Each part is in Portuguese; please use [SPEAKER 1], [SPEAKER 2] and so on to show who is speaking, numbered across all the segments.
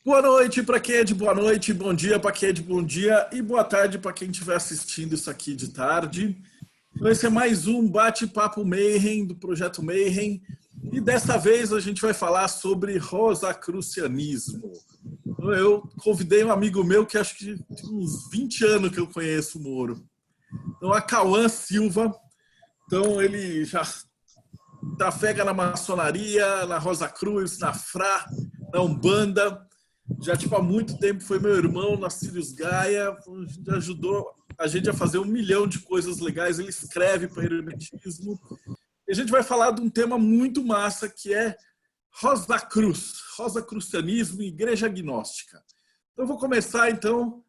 [SPEAKER 1] Boa noite para quem é de boa noite, bom dia para quem é de bom dia e boa tarde para quem estiver assistindo isso aqui de tarde. Então, esse é mais um bate-papo Mayhem do Projeto Mayhem e dessa vez a gente vai falar sobre rosacrucianismo. Então, eu convidei um amigo meu que acho que tem uns 20 anos que eu conheço o Moro. Então, a Cauã Silva. Então, ele já trafega na maçonaria, na Rosa Cruz, na Fra, na Umbanda. Já, tipo, há muito tempo foi meu irmão na Sirius Gaia, ajudou a gente a fazer 1 milhão de coisas legais. Ele escreve para Hermetismo. E a gente vai falar de um tema muito massa, que é Rosa Cruz, Rosacrucianismo e Igreja Agnóstica. Então, eu vou começar, então.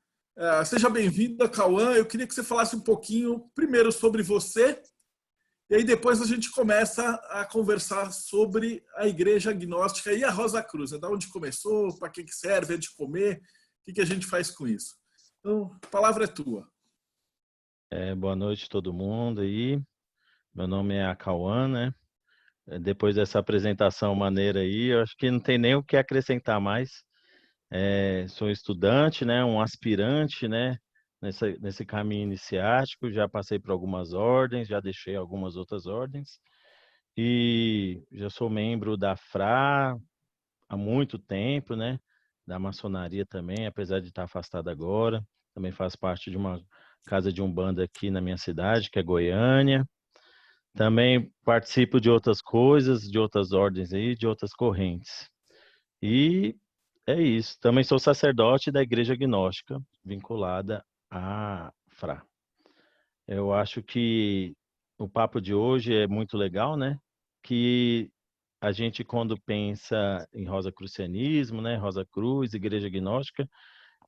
[SPEAKER 1] Seja bem-vinda, Cauã. Eu queria que você falasse um pouquinho, primeiro, sobre você, e aí depois a gente começa a conversar sobre a Igreja Agnóstica e a Rosa Cruz. Da onde começou, para que serve, é de comer, o que a gente faz com isso. Então, a palavra é tua.
[SPEAKER 2] Boa noite todo mundo aí. Meu nome é Cauã, né? Depois dessa apresentação maneira aí, eu acho que não tem nem o que acrescentar mais. Sou estudante, né? Um aspirante, né? Nesse caminho iniciático, já passei por algumas ordens, já deixei algumas outras ordens e já sou membro da FRA há muito tempo, né? Da maçonaria também, apesar de estar afastado agora. Também faço parte de uma casa de umbanda aqui na minha cidade, que é Goiânia. Também participo de outras coisas, de outras ordens aí, de outras correntes. E é isso. Também sou sacerdote da Igreja Agnóstica, vinculada à FRA. Eu acho que o papo de hoje é muito legal, né? Que a gente, quando pensa em rosacrucianismo, né? Rosa Cruz, Igreja Agnóstica,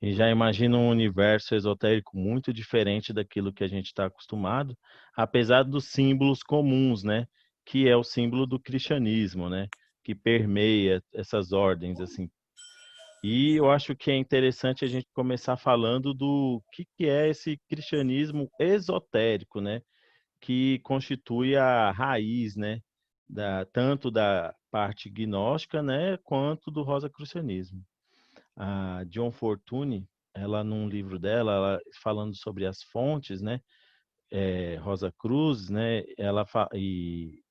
[SPEAKER 2] e já imagina um universo esotérico muito diferente daquilo que a gente está acostumado, apesar dos símbolos comuns, né? Que é o símbolo do cristianismo, né? Que permeia essas ordens, assim. E eu acho que é interessante a gente começar falando do que é esse cristianismo esotérico, né? Que constitui a raiz, né? Tanto da parte gnóstica, né? Quanto do rosacrucianismo. A John Fortune, ela num livro dela, ela, falando sobre as fontes, né, Rosa Cruz, né, e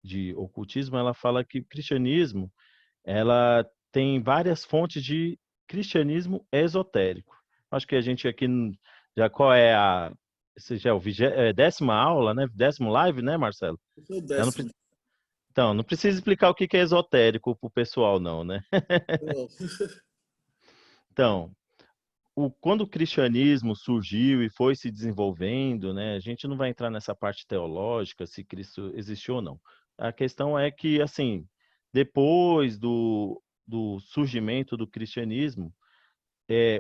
[SPEAKER 2] de ocultismo, ela fala que o cristianismo, ela tem várias fontes de cristianismo esotérico. Acho que a gente aqui já qual é a esse já é o 10ª aula, né? 10º live, né, Marcelo?
[SPEAKER 1] Esse é o
[SPEAKER 2] Já não,
[SPEAKER 1] décimo.
[SPEAKER 2] então, não precisa explicar o que é esotérico para o pessoal, não, né? Então, quando o cristianismo surgiu e foi se desenvolvendo, né, a gente não vai entrar nessa parte teológica, se Cristo existiu ou não. A questão é que, assim, depois do surgimento do cristianismo,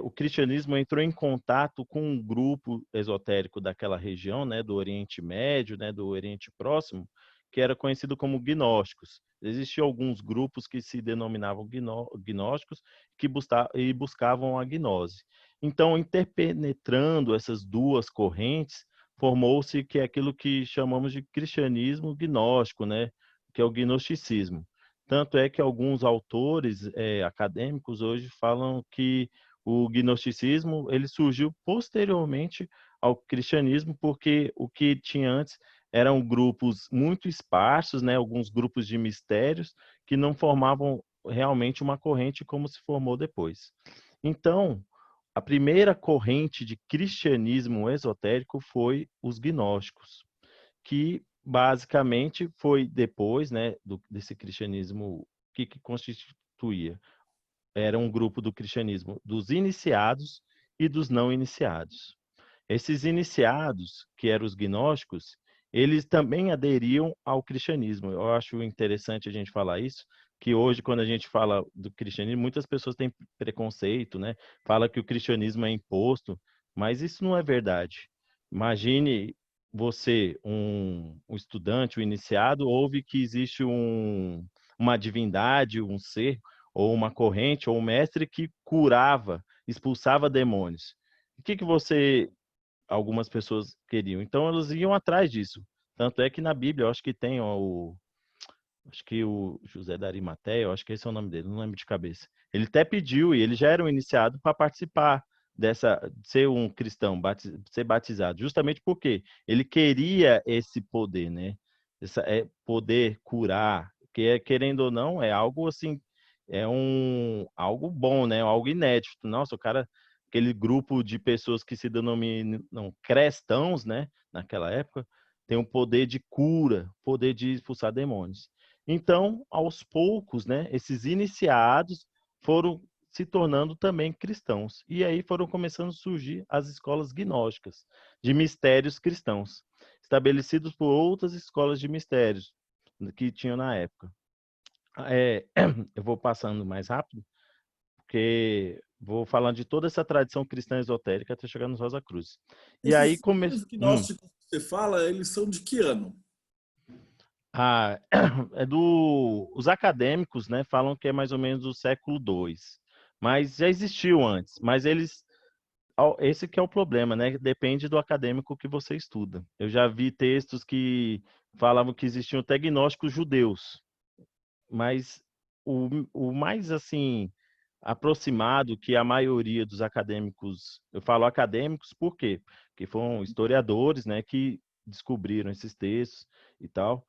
[SPEAKER 2] o cristianismo entrou em contato com um grupo esotérico daquela região, né, do Oriente Médio, né, do Oriente Próximo, que era conhecido como gnósticos. Existiam alguns grupos que se denominavam gnósticos e buscavam a gnose. Então, interpenetrando essas duas correntes, formou-se que é aquilo que chamamos de cristianismo gnóstico, né, que é o gnosticismo. Tanto é que alguns autores acadêmicos hoje falam que o gnosticismo ele surgiu posteriormente ao cristianismo, porque o que tinha antes eram grupos muito esparsos, né, alguns grupos de mistérios que não formavam realmente uma corrente como se formou depois. Então, a primeira corrente de cristianismo esotérico foi os gnósticos, que basicamente foi depois, né, desse cristianismo que constituía era um grupo do cristianismo dos iniciados e dos não iniciados. Esses iniciados, que eram os gnósticos, eles também aderiam ao cristianismo. Eu acho interessante a gente falar isso, que hoje, quando a gente fala do cristianismo, muitas pessoas têm preconceito, né? Fala que o cristianismo é imposto, mas isso não é verdade. Imagine você, um estudante, um iniciado, ouve que existe uma divindade, um ser, ou uma corrente, ou um mestre que curava, expulsava demônios. O que você algumas pessoas queriam. Então elas iam atrás disso. Tanto é que na Bíblia, eu acho que tem acho que o José da Arimateia, eu acho que esse é o nome dele, não lembro de cabeça. Ele até pediu, e ele já era um iniciado para participar de ser um cristão, ser batizado, justamente porque ele queria esse poder, né? Poder curar, que querendo ou não, é algo assim, algo bom, né? Algo inédito. Nossa, o cara, aquele grupo de pessoas que se denominam cristãos, né? Naquela época, tem um poder de cura, poder de expulsar demônios. Então, aos poucos, né, esses iniciados foram se tornando também cristãos. E aí foram começando a surgir as escolas gnósticas, de mistérios cristãos, estabelecidos por outras escolas de mistérios que tinham na época. Eu vou passando mais rápido, porque vou falando de toda essa tradição cristã esotérica até chegar nos Rosa Cruz. E aí
[SPEAKER 1] Esses gnósticos que você fala, eles são de que ano?
[SPEAKER 2] Ah, os acadêmicos, né, falam que é mais ou menos do século II, mas já existiu antes. Mas esse que é o problema, né? Depende do acadêmico que você estuda. Eu já vi textos que falavam que existiam até gnósticos judeus, mas o mais assim aproximado que a maioria dos acadêmicos, eu falo acadêmicos por quê? Porque foram historiadores, né, que descobriram esses textos e tal,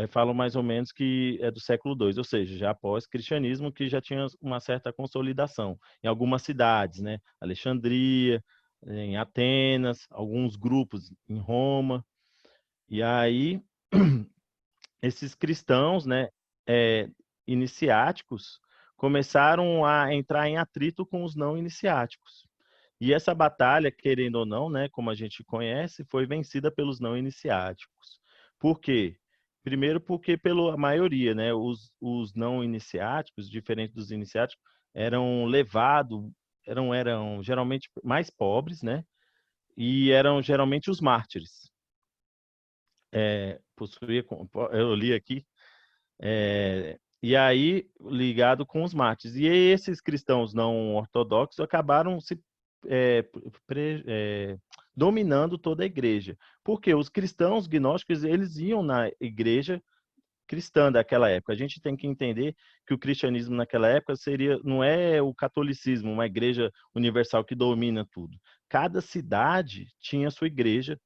[SPEAKER 2] falam mais ou menos que é do século II, ou seja, já após cristianismo, que já tinha uma certa consolidação em algumas cidades, né, Alexandria, em Atenas, alguns grupos em Roma, e aí esses cristãos, né, é, iniciáticos, começaram a entrar em atrito com os não iniciáticos. E essa batalha, querendo ou não, né, como a gente conhece, foi vencida pelos não iniciáticos. Por quê? Primeiro porque pela maioria, né, os não iniciáticos, diferente dos iniciáticos, eram levados, eram geralmente mais pobres, né, e eram geralmente os mártires. Eu li aqui, e aí ligado com os mártires. E esses cristãos não ortodoxos acabaram se é, pre- é, dominando toda a igreja. Porque os cristãos gnósticos, eles iam na igreja cristã daquela época. A gente tem que entender que o cristianismo naquela época não é o catolicismo, uma igreja universal que domina tudo. Cada cidade tinha sua igreja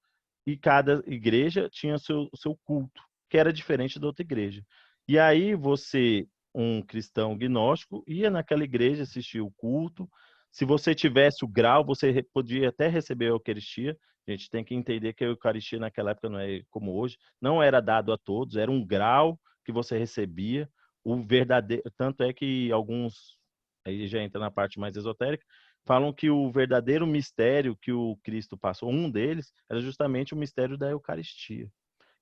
[SPEAKER 2] e cada igreja tinha seu culto, que era diferente da outra igreja. E aí você, um cristão gnóstico, ia naquela igreja assistir o culto. Se você tivesse o grau, você podia até receber a Eucaristia. A gente tem que entender que a Eucaristia naquela época não é como hoje, não era dado a todos, era um grau que você recebia. O verdadeiro, tanto é que alguns, aí já entra na parte mais esotérica, falam que o verdadeiro mistério que o Cristo passou, um deles, era justamente o mistério da Eucaristia.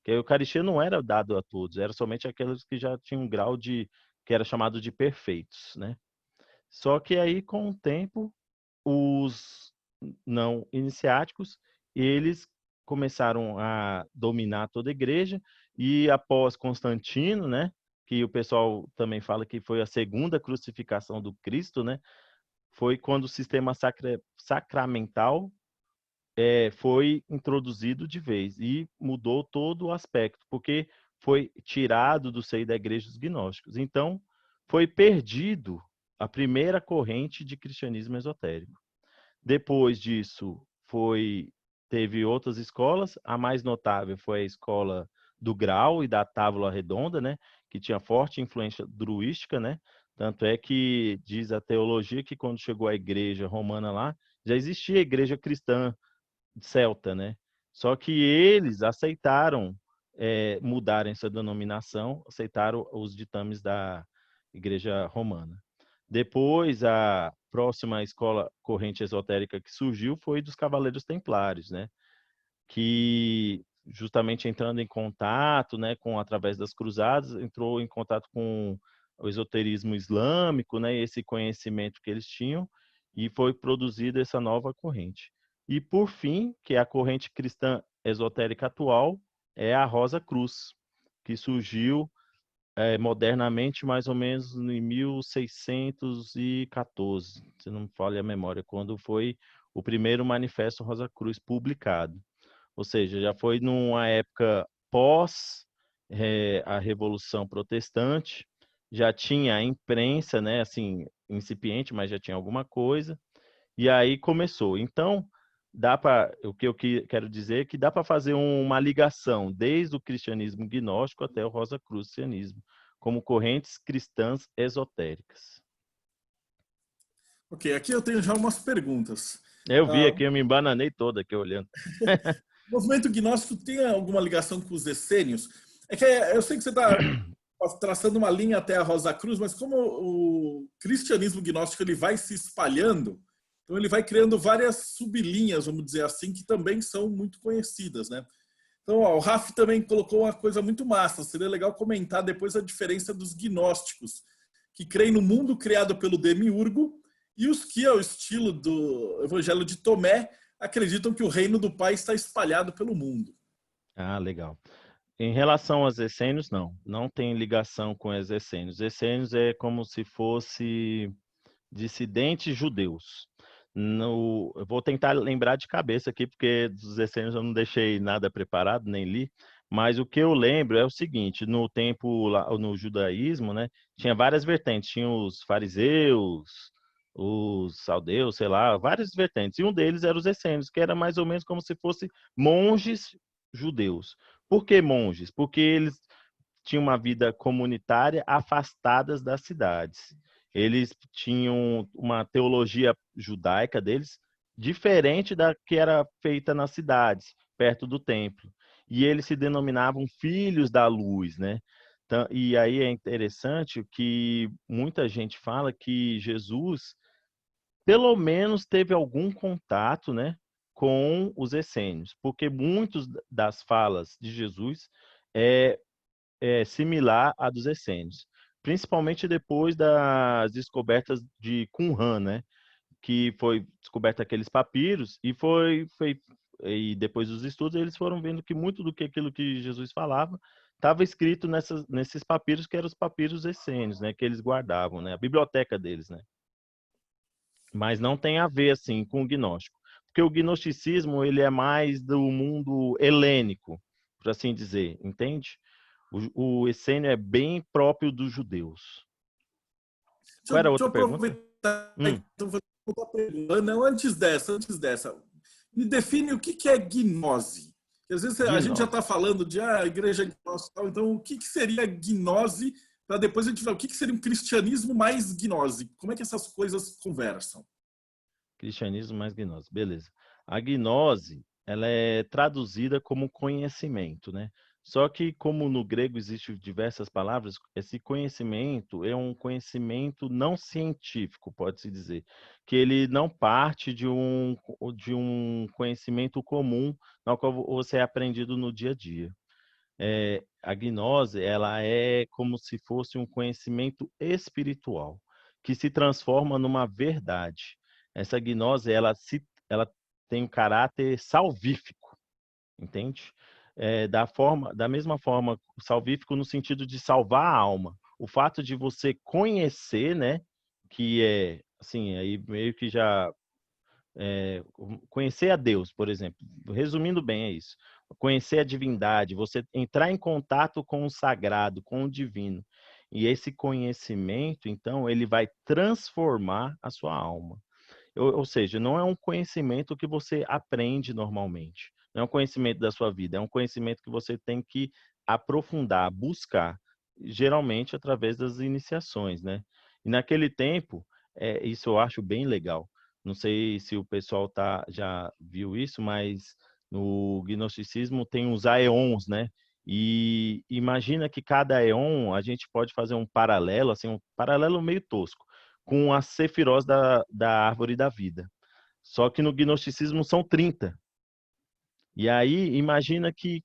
[SPEAKER 2] Que a Eucaristia não era dado a todos, era somente aqueles que já tinham um grau de que era chamado de perfeitos, né? Só que aí com o tempo os não iniciáticos, eles começaram a dominar toda a igreja e após Constantino, né, que o pessoal também fala que foi a segunda crucificação do Cristo, né, foi quando o sistema sacramental foi introduzido de vez e mudou todo o aspecto, porque foi tirado do seio da igreja dos gnósticos. Então, foi perdido a primeira corrente de cristianismo esotérico. Depois disso, teve outras escolas. A mais notável foi a escola do Grau e da Távola Redonda, né, que tinha forte influência druística, né? Tanto é que diz a teologia que quando chegou a igreja romana lá, já existia a igreja cristã celta, né? Só que eles aceitaram mudarem essa denominação, aceitaram os ditames da igreja romana. Depois, a próxima escola corrente esotérica que surgiu foi dos Cavaleiros Templários, né? Que justamente entrando em contato, né, com através das cruzadas, entrou em contato com o esoterismo islâmico, né, esse conhecimento que eles tinham, e foi produzida essa nova corrente. E por fim, que é a corrente cristã esotérica atual, é a Rosa Cruz, que surgiu modernamente mais ou menos em 1614, se não me falha a memória, quando foi o primeiro Manifesto Rosa Cruz publicado. Ou seja, já foi numa época pós a Revolução Protestante, já tinha a imprensa, né, assim, incipiente, mas já tinha alguma coisa, e aí começou. Então, o que eu quero dizer é que dá para fazer uma ligação desde o cristianismo gnóstico até o rosacrucianismo, como correntes cristãs esotéricas.
[SPEAKER 1] Ok, aqui eu tenho já umas perguntas.
[SPEAKER 2] Eu vi
[SPEAKER 1] Ah,
[SPEAKER 2] aqui, eu me embananei toda aqui olhando.
[SPEAKER 1] o movimento gnóstico tem alguma ligação com os essênios? É que eu sei que você está traçando uma linha até a Rosa Cruz, mas como o cristianismo gnóstico ele vai se espalhando, então ele vai criando várias sublinhas, vamos dizer assim, que também são muito conhecidas, né? Então, ó, o Raf também colocou uma coisa muito massa. Seria legal comentar depois a diferença dos gnósticos, que creem no mundo criado pelo Demiurgo, e os que, ao estilo do Evangelho de Tomé, acreditam que o reino do Pai está espalhado pelo mundo.
[SPEAKER 2] Ah, legal. Em relação aos essênios, não tem ligação com os essênios. Essênios é como se fosse dissidentes judeus. Eu vou tentar lembrar de cabeça aqui, porque dos essênios eu não deixei nada preparado, nem li, mas o que eu lembro é o seguinte, no tempo, no judaísmo, né, tinha várias vertentes, tinha os fariseus, os saldeus, sei lá, várias vertentes, e um deles era os essênios, que era mais ou menos como se fosse monges judeus. Por que monges? Porque eles tinham uma vida comunitária afastadas das cidades. Eles tinham uma teologia judaica deles diferente da que era feita nas cidades, perto do templo. E eles se denominavam filhos da luz, né? Então, e aí é interessante que muita gente fala que Jesus, pelo menos, teve algum contato, né, com os essênios, porque muitas das falas de Jesus é similar à dos essênios, principalmente depois das descobertas de Qumran, né? Que foi descoberto aqueles papiros e depois dos estudos eles foram vendo que muito do que aquilo que Jesus falava estava escrito nesses papiros que eram os papiros essênios, né? Que eles guardavam, né? A biblioteca deles, né? Mas não tem a ver assim com o gnóstico, porque o gnosticismo ele é mais do mundo helênico, por assim dizer, entende? O essênio é bem próprio dos judeus. Qual era a
[SPEAKER 1] Deixa eu
[SPEAKER 2] outra pergunta?
[SPEAKER 1] aproveitar,
[SPEAKER 2] Hum,
[SPEAKER 1] então, vou outra pergunta. Não, antes dessa. Me define o que é gnose. Porque às vezes a gente já está
[SPEAKER 2] gnose.
[SPEAKER 1] falando de igreja gnóstica, então o que seria gnose? Para depois a gente ver o que seria um cristianismo mais gnose. Como é que essas coisas conversam?
[SPEAKER 2] Cristianismo mais gnose. Beleza. A gnose, ela é traduzida como conhecimento, né? Só que como no grego existem diversas palavras, esse conhecimento é um conhecimento não científico, pode-se dizer, que ele não parte de um conhecimento comum no qual você é aprendido no dia a dia. A gnose, ela é como se fosse um conhecimento espiritual que se transforma numa verdade. Essa gnose, ela tem um caráter salvífico, entende? Da mesma forma, salvífico no sentido de salvar a alma. O fato de você conhecer, né, que é assim, aí meio que já conhecer a Deus, por exemplo. Resumindo bem, é isso. Conhecer a divindade, você entrar em contato com o sagrado, com o divino. E esse conhecimento, então, ele vai transformar a sua alma. Ou seja, não é um conhecimento que você aprende normalmente. Não é um conhecimento da sua vida, é um conhecimento que você tem que aprofundar, buscar, geralmente através das iniciações, né? E naquele tempo, isso eu acho bem legal. Não sei se o pessoal já viu isso, mas no gnosticismo tem os aeons, né? E imagina que cada aeon a gente pode fazer um paralelo, assim, um paralelo meio tosco com as sefirós da árvore da vida. Só que no gnosticismo são 30. E aí, imagina que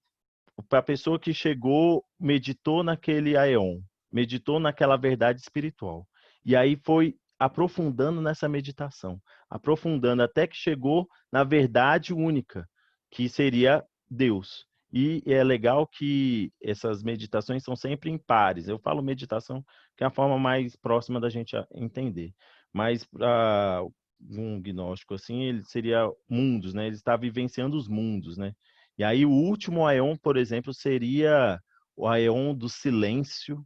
[SPEAKER 2] para a pessoa que chegou, meditou naquele aeon, meditou naquela verdade espiritual. E aí foi aprofundando nessa meditação, aprofundando até que chegou na verdade única, que seria Deus. E é legal que essas meditações são sempre em pares. Eu falo meditação que é a forma mais próxima da gente entender. Mas para um gnóstico assim, ele seria mundos, né? Ele está vivenciando os mundos, né? E aí o último Aeon, por exemplo, seria o aeon do silêncio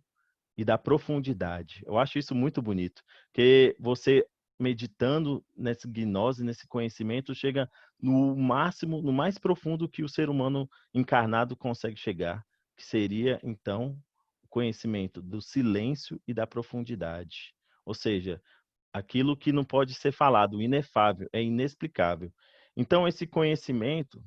[SPEAKER 2] e da profundidade. Eu acho isso muito bonito, porque você meditando nessa gnose, nesse conhecimento, chega no máximo, no mais profundo que o ser humano encarnado consegue chegar, que seria, então, o conhecimento do silêncio e da profundidade. Ou seja, aquilo que não pode ser falado, o inefável, é inexplicável. Então, esse conhecimento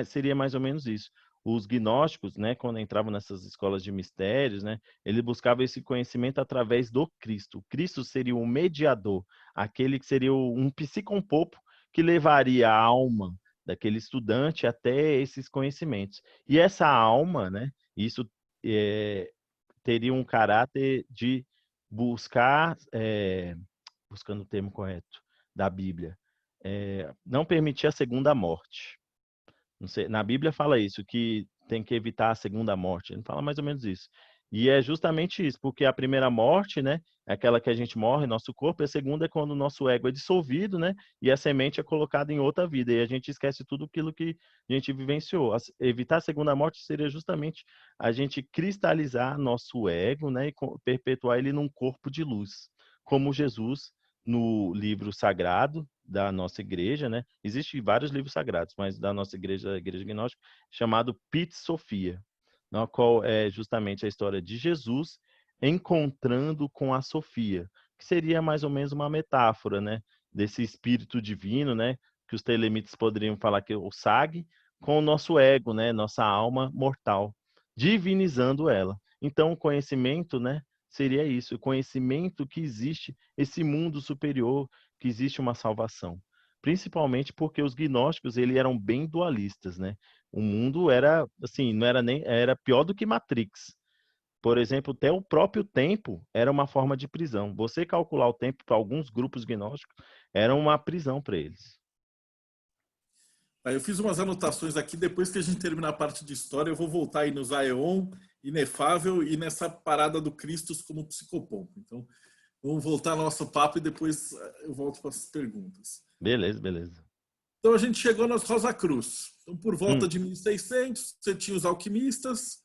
[SPEAKER 2] seria mais ou menos isso. Os gnósticos, né, quando entravam nessas escolas de mistérios, né, ele buscava esse conhecimento através do Cristo. O Cristo seria o mediador, aquele que seria um psicompopo que levaria a alma daquele estudante até esses conhecimentos. E essa alma, né, isso teria um caráter de buscar, buscando o termo correto, da Bíblia, não permitir a segunda morte. Não sei, na Bíblia fala isso, que tem que evitar a segunda morte. Ele fala mais ou menos isso. E é justamente isso, porque a primeira morte, né, é aquela que a gente morre, nosso corpo, e a segunda é quando o nosso ego é dissolvido, né, e a semente é colocada em outra vida, e a gente esquece tudo aquilo que a gente vivenciou. Evitar a segunda morte seria justamente a gente cristalizar nosso ego, né, e perpetuar ele num corpo de luz, como Jesus no livro sagrado da nossa igreja, né? Existem vários livros sagrados, mas da nossa igreja, a Igreja Gnóstica, chamado Pit Sofia, na qual é justamente a história de Jesus encontrando com a Sofia, que seria mais ou menos uma metáfora, né? Desse espírito divino, né? Que os telemites poderiam falar que é o SAG, com o nosso ego, né? Nossa alma mortal, divinizando ela. Então, o conhecimento, né? Seria isso, o conhecimento que existe esse mundo superior, que existe uma salvação. Principalmente porque os gnósticos eles eram bem dualistas, né? O mundo era assim, não era nem era pior do que Matrix. Por exemplo, até o próprio tempo era uma forma de prisão. Você calcular o tempo para alguns grupos gnósticos era uma prisão para eles.
[SPEAKER 1] Aí eu fiz umas anotações aqui, depois que a gente terminar a parte de história, eu vou voltar aí nos Aeon, Inefável e nessa parada do Christus como psicopompo. Então, vamos voltar ao nosso papo e depois eu volto para as perguntas.
[SPEAKER 2] Beleza, beleza.
[SPEAKER 1] Então a gente chegou nas Rosa Cruz. Então, por volta
[SPEAKER 2] Hum,
[SPEAKER 1] de 1600, você tinha os alquimistas,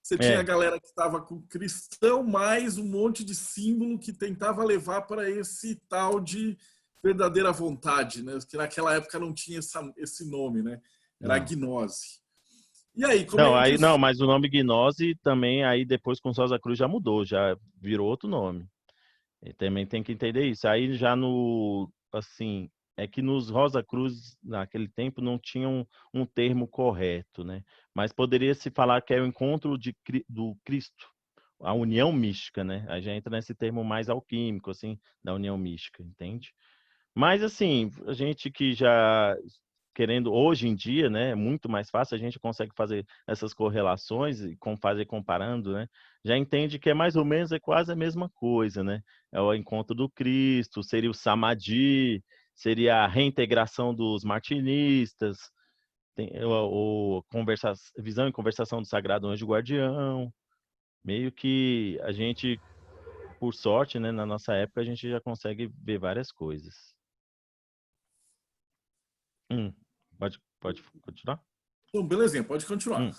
[SPEAKER 1] você tinha a
[SPEAKER 2] é.
[SPEAKER 1] galera que estava com cristão, mais um monte de símbolo que tentava levar para esse tal de verdadeira vontade, né? Que naquela época não tinha esse nome, né? Era a
[SPEAKER 2] Não.
[SPEAKER 1] gnose. E aí, como
[SPEAKER 2] Não,
[SPEAKER 1] é que
[SPEAKER 2] aí
[SPEAKER 1] os...
[SPEAKER 2] não, mas o nome Gnose também aí depois com Rosa Cruz já mudou, já virou outro nome. E também tem que entender isso. Aí já no, assim, é que nos Rosa Cruz, naquele tempo, não tinha um termo correto, né? Mas poderia se falar que é o encontro do Cristo, a união mística, né? Aí já entra nesse termo mais alquímico, assim, da união mística, entende? Mas, assim, a gente que já querendo hoje em dia, né, é muito mais fácil, a gente consegue fazer essas correlações e fazer comparando, né? Já entende que é mais ou menos é quase a mesma coisa, né? É o encontro do Cristo, seria o Samadhi, seria a reintegração dos martinistas, tem visão e conversação do Sagrado Anjo Guardião, meio que a gente, por sorte, né, na nossa época a gente já consegue ver várias coisas. Hum, pode continuar?
[SPEAKER 1] Bom, belezinha, pode continuar.
[SPEAKER 2] Hum.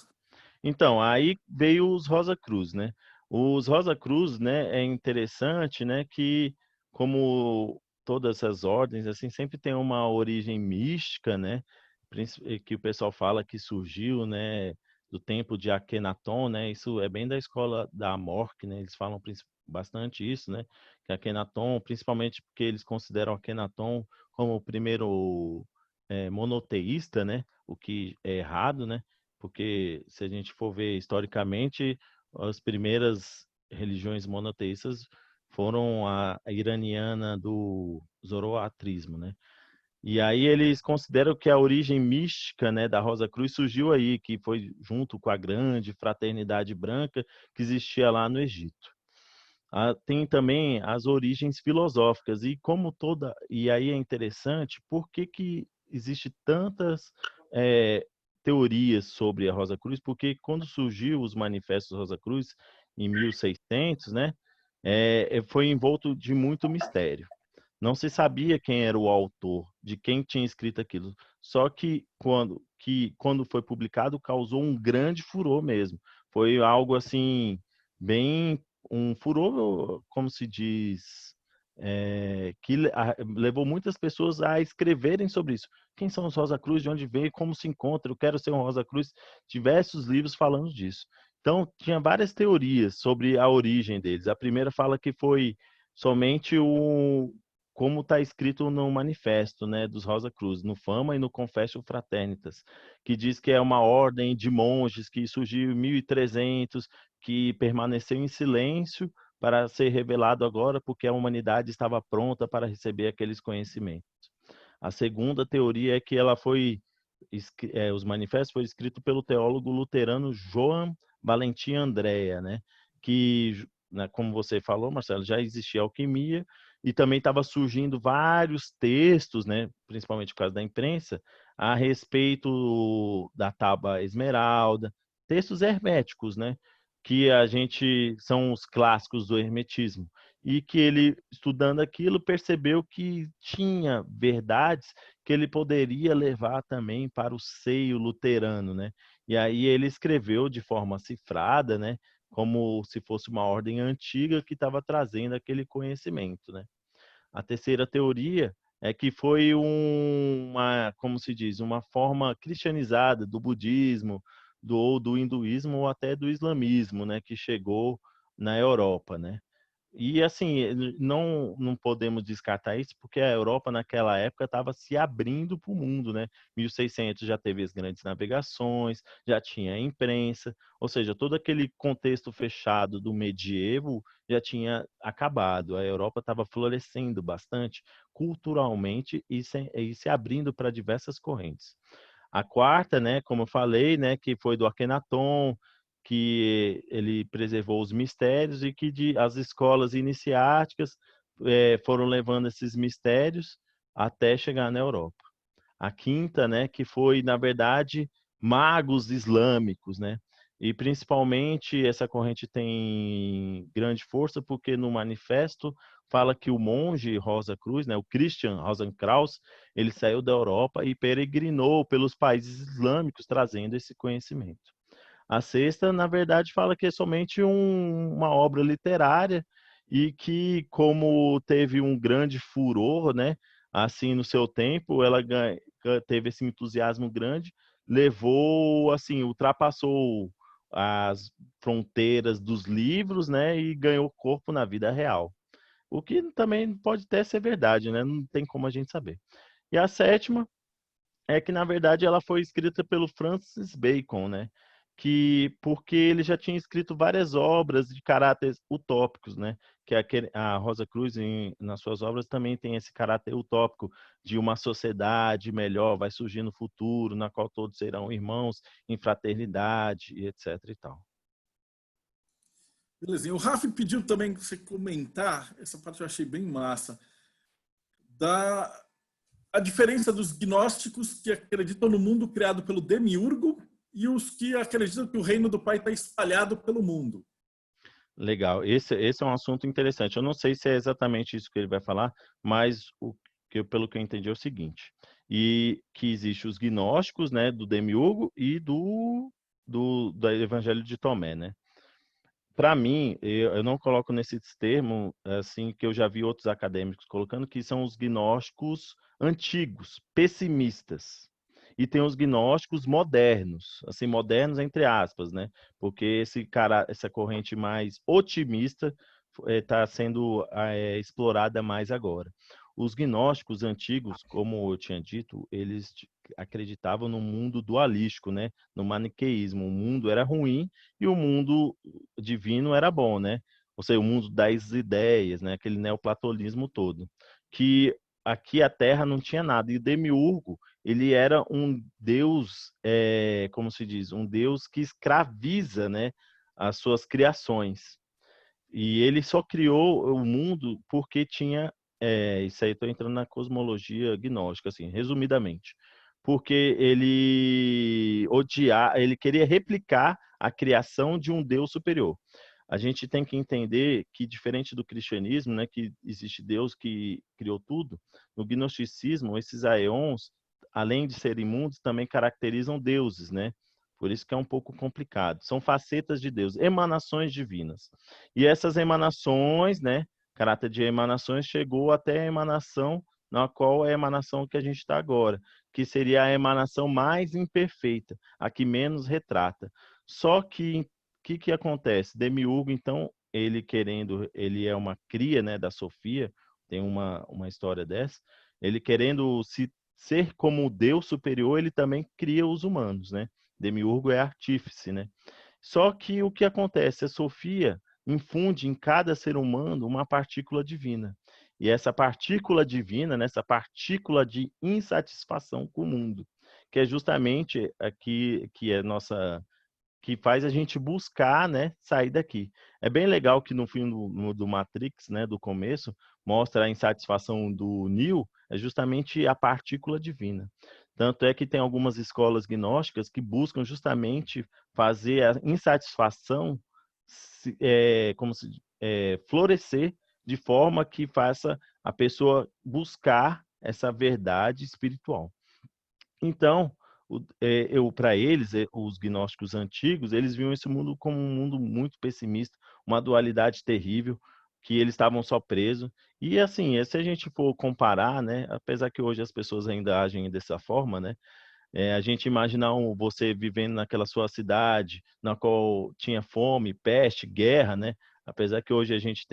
[SPEAKER 2] Então, aí veio os Rosa Cruz, né? Os Rosa Cruz, né, é interessante, né, que como todas essas ordens, assim, sempre tem uma origem mística, né, que o pessoal fala que surgiu, né, do tempo de Akenaton, né, isso é bem da escola da Amorc, né, eles falam bastante isso, né, que Akenaton, principalmente porque eles consideram Akenaton como o primeiro monoteísta, né, o que é errado, né, porque se a gente for ver historicamente, as primeiras religiões monoteístas foram a iraniana do zoroatrismo, né? E aí eles consideram que a origem mística, né, da Rosa Cruz surgiu aí, que foi junto com a grande fraternidade branca que existia lá no Egito. Tem também as origens filosóficas e aí é interessante por que existe tantas teorias sobre a Rosa Cruz, porque quando surgiu os manifestos Rosa Cruz em 1600, né, foi envolto de muito mistério. Não se sabia quem era o autor, de quem tinha escrito aquilo. Só que quando foi publicado, causou um grande furor mesmo, Foi algo assim bem um furor, como se diz, levou muitas pessoas a escreverem sobre isso. Quem são os Rosa Cruz? De onde veio? Como se encontra? Eu quero ser um Rosa Cruz. Diversos livros falando disso. Então, tinha várias teorias sobre a origem deles. A primeira fala que foi somente como está escrito no manifesto, né, dos Rosa Cruz, no Fama e no Confessio Fraternitas, que diz que é uma ordem de monges que surgiu em 1300, que permaneceu em silêncio para ser revelado agora, porque a humanidade estava pronta para receber aqueles conhecimentos. A segunda teoria é que os manifestos foram escritos pelo teólogo luterano Johann Valentim Andrea, né? Que, né, como você falou, Marcelo, já existia alquimia e também estava surgindo vários textos, né, principalmente por causa da imprensa, a respeito da tábua esmeralda, textos herméticos, né? Que a gente são os clássicos do hermetismo e que ele, estudando aquilo, percebeu que tinha verdades que ele poderia levar também para o seio luterano, né? E aí ele escreveu de forma cifrada, né? Como se fosse uma ordem antiga que estava trazendo aquele conhecimento, né? A terceira teoria é que foi como se diz, uma forma cristianizada do budismo, ou do hinduísmo ou até do islamismo, né, que chegou na Europa, né? E assim, não podemos descartar isso, porque a Europa naquela época estava se abrindo para o mundo, né? 1600 já teve as grandes navegações, já tinha a imprensa, ou seja, todo aquele contexto fechado do medievo já tinha acabado. A Europa estava florescendo bastante culturalmente e se abrindo para diversas correntes. A quarta, né, como eu falei, né, que foi do Akhenaton, que ele preservou os mistérios e que as escolas iniciáticas foram levando esses mistérios até chegar na Europa. A quinta, né, que foi, na verdade, magos islâmicos, né? E principalmente essa corrente tem grande força porque no manifesto fala que o monge Rosa Cruz, né, o Christian Rosenkraus, ele saiu da Europa e peregrinou pelos países islâmicos trazendo esse conhecimento. A sexta, na verdade, fala que é somente uma obra literária e que, como teve um grande furor, né, assim, no seu tempo, ela teve esse entusiasmo grande, levou, assim, ultrapassou as fronteiras dos livros, né, e ganhou corpo na vida real. O que também pode até ser verdade, né? Não tem como a gente saber. E a sétima é que na verdade ela foi escrita pelo Francis Bacon, né? Que porque ele já tinha escrito várias obras de caráteres utópicos, né? Que é a Rosa Cruz nas suas obras também tem esse caráter utópico de uma sociedade melhor vai surgir no futuro, na qual todos serão irmãos em fraternidade e etc e tal.
[SPEAKER 1] Belezinha. O Rafa pediu também que você comentar, essa parte eu achei bem massa, da a diferença dos gnósticos que acreditam no mundo criado pelo Demiurgo e os que acreditam que o reino do Pai está espalhado pelo mundo.
[SPEAKER 2] Legal. Esse é um assunto interessante. Eu não sei se é exatamente isso que ele vai falar, mas pelo que eu entendi é o seguinte: e que existe os gnósticos, né, do Demiurgo e do Evangelho de Tomé, né? Para mim, eu não coloco nesses termos assim que eu já vi outros acadêmicos colocando que são os gnósticos antigos, pessimistas. E tem os gnósticos modernos, assim modernos entre aspas, né? Porque essa corrente mais otimista está sendo explorada mais agora. Os gnósticos antigos, como eu tinha dito, eles acreditavam no mundo dualístico, né? No maniqueísmo. O mundo era ruim e o mundo divino era bom, né? Ou seja, o mundo das ideias, né? Aquele neoplatonismo todo. Que aqui a Terra não tinha nada. E o Demiurgo, ele era um deus, como se diz, um deus que escraviza, né? As suas criações. E ele só criou o mundo porque tinha. Isso aí estou entrando na cosmologia gnóstica, assim, resumidamente. Porque ele queria replicar a criação de um Deus superior. A gente tem que entender que, diferente do cristianismo, né, que existe Deus que criou tudo, no gnosticismo, esses aeons, além de serem imundos, também caracterizam deuses, né? Por isso que é um pouco complicado. São facetas de Deus, emanações divinas. E essas emanações, né, caráter de emanações, chegou até a emanação na qual é a emanação que a gente está agora, que seria a emanação mais imperfeita, a que menos retrata. Só que o que acontece? Demiurgo, então, ele é uma cria, né, da Sofia, tem uma história dessa, ele querendo ser como o Deus superior, ele também cria os humanos, né? Demiurgo é artífice, né? Só que o que acontece? A Sofia infunde em cada ser humano uma partícula divina. E essa partícula divina, né, essa partícula de insatisfação com o mundo, que é justamente aqui que é nossa que faz a gente buscar, né, sair daqui. É bem legal que no fim do Matrix, né, do começo, mostra a insatisfação do Neo, é justamente a partícula divina. Tanto é que tem algumas escolas gnósticas que buscam justamente fazer a insatisfação florescer de forma que faça a pessoa buscar essa verdade espiritual. Então, para eles, os gnósticos antigos, eles viam esse mundo como um mundo muito pessimista, uma dualidade terrível, que eles estavam só presos. E assim, se a gente for comparar, né, apesar que hoje as pessoas ainda agem dessa forma, né, a gente imaginar você vivendo naquela sua cidade, na qual tinha fome, peste, guerra, né? Apesar que hoje a gente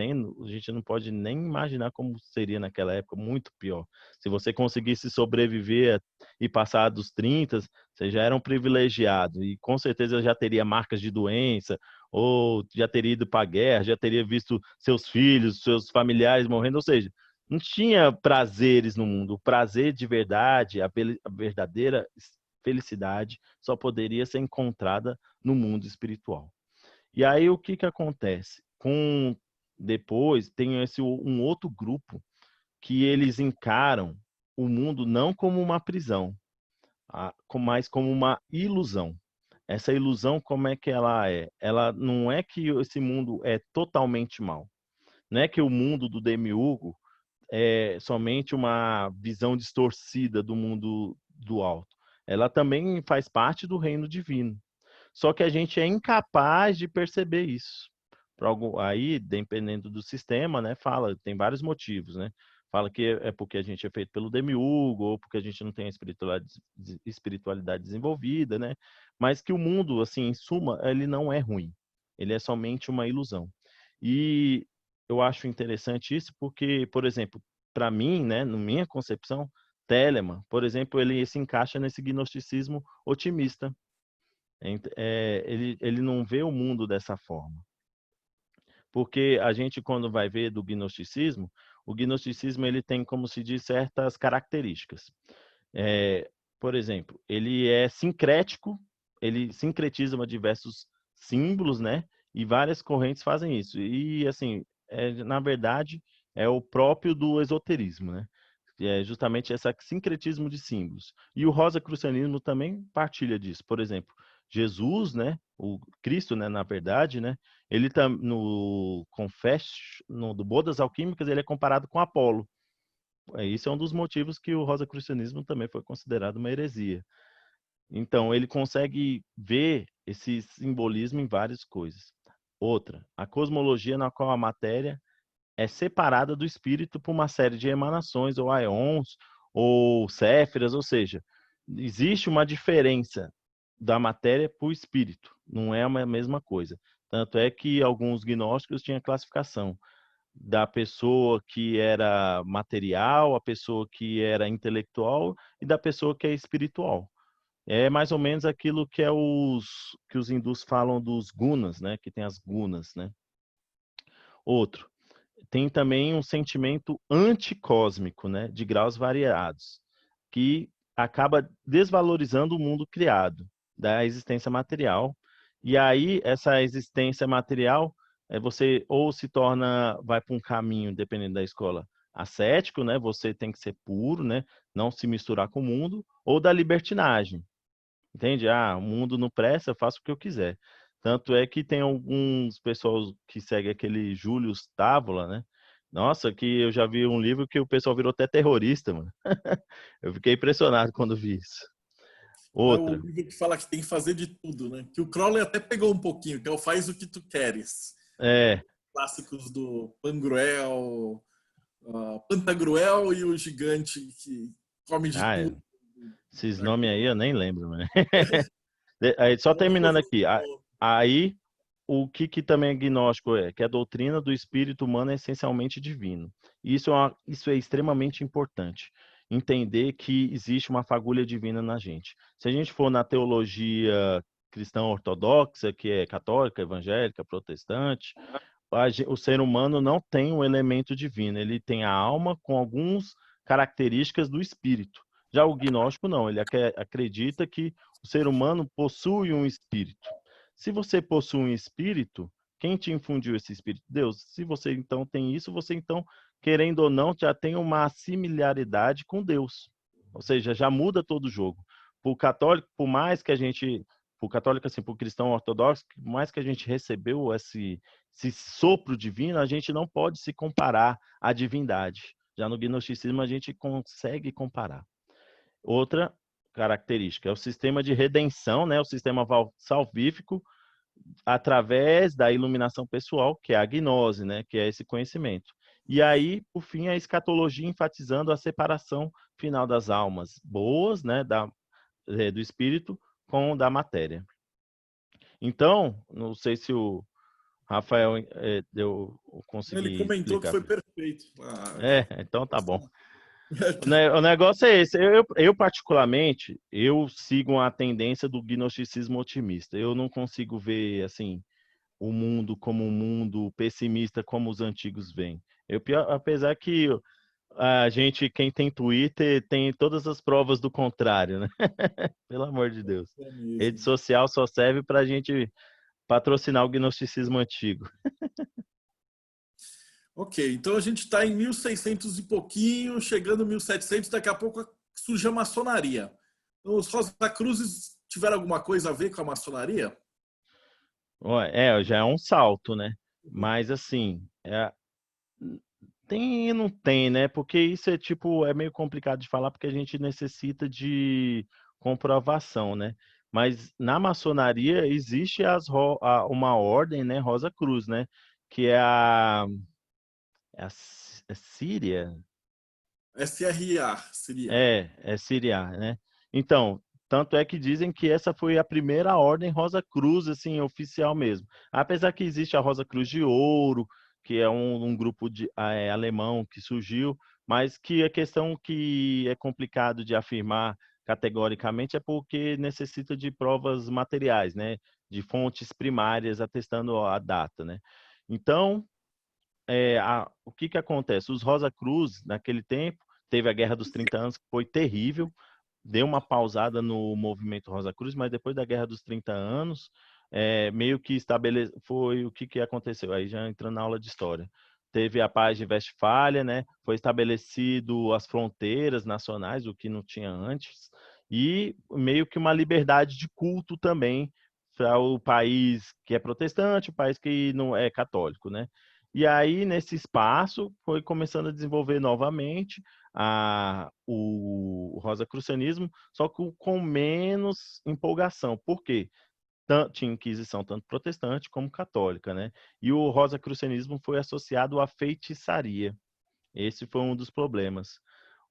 [SPEAKER 2] não pode nem imaginar como seria naquela época, muito pior. Se você conseguisse sobreviver e passar dos 30, você já era um privilegiado e com certeza já teria marcas de doença, ou já teria ido para a guerra, já teria visto seus filhos, seus familiares morrendo, ou seja, não tinha prazeres no mundo. O prazer de verdade, a verdadeira felicidade só poderia ser encontrada no mundo espiritual. E aí o que acontece? Depois tem um outro grupo que eles encaram o mundo não como uma prisão, mas como uma ilusão. Essa ilusão, como é que ela é? Ela não é que esse mundo é totalmente mal. Não é que o mundo do demiurgo é somente uma visão distorcida do mundo do alto. Ela também faz parte do reino divino. Só que a gente é incapaz de perceber isso. Aí, dependendo do sistema, né, tem vários motivos, né? Fala que é porque a gente é feito pelo demiurgo, ou porque a gente não tem a espiritualidade desenvolvida, né? Mas que o mundo, assim, em suma, ele não é ruim. Ele é somente uma ilusão. E eu acho interessante isso porque, por exemplo, para mim, né, na minha concepção, Telemann, por exemplo, ele se encaixa nesse gnosticismo otimista. Ele não vê o mundo dessa forma. Porque a gente, quando vai ver do gnosticismo, o gnosticismo ele tem, como se diz, certas características. Por exemplo, ele é sincrético, ele sincretiza diversos símbolos, né? E várias correntes fazem isso. E, assim, na verdade, é o próprio do esoterismo, né? É justamente esse sincretismo de símbolos. E o rosacrucianismo também partilha disso. Por exemplo, Jesus, né, o Cristo, né, na verdade, né, ele no do Bodas Alquímicas, ele é comparado com Apolo. Isso é um dos motivos que o rosacrucianismo também foi considerado uma heresia. Então, ele consegue ver esse simbolismo em várias coisas. Outra, a cosmologia na qual a matéria é separada do espírito por uma série de emanações, ou aeons, ou céfiras, ou seja, existe uma diferença da matéria para o espírito, não é a mesma coisa. Tanto é que alguns gnósticos tinham classificação da pessoa que era material, a pessoa que era intelectual e da pessoa que é espiritual. É mais ou menos aquilo que que os hindus falam dos gunas, né? Que tem as gunas, né? Outro, tem também um sentimento anticósmico, né? De graus variados, que acaba desvalorizando o mundo criado, da existência material. E aí, essa existência material, você ou se torna, vai para um caminho, dependendo da escola, ascético, né? Você tem que ser puro, né? Não se misturar com o mundo, ou da libertinagem. Entende? O mundo não presta, eu faço o que eu quiser. Tanto é que tem alguns pessoal que segue aquele Júlio Távola, né? Nossa, que eu já vi um livro que o pessoal virou até terrorista, mano. Eu fiquei impressionado quando vi isso.
[SPEAKER 1] É o
[SPEAKER 2] Outra.
[SPEAKER 1] livro que fala que tem que fazer de tudo, né? Que o Crowley até pegou um pouquinho, que é o Faz o que tu queres.
[SPEAKER 2] É,
[SPEAKER 1] Clássicos do Pangruel, Pantagruel e o gigante que come de
[SPEAKER 2] ah,
[SPEAKER 1] tudo.
[SPEAKER 2] esses nomes aí eu
[SPEAKER 1] Dracula.
[SPEAKER 2] nem lembro, né? Aí, só
[SPEAKER 1] Alguma
[SPEAKER 2] terminando
[SPEAKER 1] coisa
[SPEAKER 2] aqui. Aí, o que também é gnóstico é? Que a doutrina do espírito humano é essencialmente divino. Isso é extremamente importante. Entender que existe uma fagulha divina na gente. Se a gente for na teologia cristã ortodoxa, que é católica, evangélica, protestante, o ser humano não tem um elemento divino. Ele tem a alma com algumas características do espírito. Já o gnóstico não. Ele acredita que o ser humano possui um espírito. Se você possui um espírito, quem te infundiu esse espírito? Deus. Se você então tem isso, você então, querendo ou não, já tem uma similaridade com Deus. Ou seja, já muda todo o jogo. Para o católico, por mais que a gente, para o católico assim, para o cristão ortodoxo, por mais que a gente recebeu esse sopro divino, a gente não pode se comparar à divindade. Já no gnosticismo a gente consegue comparar. Outra característica é o sistema de redenção, né? O sistema salvífico através da iluminação pessoal, que é a gnose, né? Que é esse conhecimento. E aí, por fim, a escatologia enfatizando a separação final das almas boas, né? Do espírito com da matéria. Então, não sei se o Rafael, eu
[SPEAKER 1] Ele
[SPEAKER 2] consegui
[SPEAKER 1] comentou que
[SPEAKER 2] explicar.
[SPEAKER 1] foi perfeito.
[SPEAKER 2] Então tá bom. O negócio é esse. Eu, particularmente, eu sigo a tendência do gnosticismo otimista. Eu não consigo ver, assim, o mundo como um mundo pessimista como os antigos veem. Apesar que a gente, quem tem Twitter, tem todas as provas do contrário, né? Pelo amor de Deus.
[SPEAKER 1] É
[SPEAKER 2] Rede
[SPEAKER 1] mesmo.
[SPEAKER 2] social só serve para a gente patrocinar o gnosticismo antigo.
[SPEAKER 1] Ok, então a gente está em 1600 e pouquinho, chegando em 1700, daqui a pouco surge a maçonaria. Então, os Rosa Cruzes tiveram alguma coisa a ver com a maçonaria?
[SPEAKER 2] Já é um salto, né? Mas assim, tem e não tem, né? Porque isso é tipo, é meio complicado de falar porque a gente necessita de comprovação, né? Mas na maçonaria existe uma ordem, né? Rosa Cruz, né? Que é é Síria?
[SPEAKER 1] SRA seria.
[SPEAKER 2] É Síria, né? Então, tanto é que dizem que essa foi a primeira ordem Rosa Cruz, assim, oficial mesmo. Apesar que existe a Rosa Cruz de Ouro, que é um grupo alemão que surgiu, mas que a questão que é complicado de afirmar categoricamente é porque necessita de provas materiais, né? De fontes primárias atestando a data, né? Então, o que que acontece? Os Rosa Cruz, naquele tempo, teve a Guerra dos 30 Anos, que foi terrível, deu uma pausada no movimento Rosa Cruz, mas depois da Guerra dos 30 Anos, meio que foi o que que aconteceu, aí já entrando na aula de história. Teve a paz de Westfália, né? Foi estabelecido as fronteiras nacionais, o que não tinha antes, e meio que uma liberdade de culto também para o país que é protestante, o país que não é católico, né? E aí, nesse espaço, foi começando a desenvolver novamente o rosacrucianismo, só que com menos empolgação. Por quê? Tinha Inquisição tanto protestante como católica, né? E o rosacrucianismo foi associado à feitiçaria. Esse foi um dos problemas.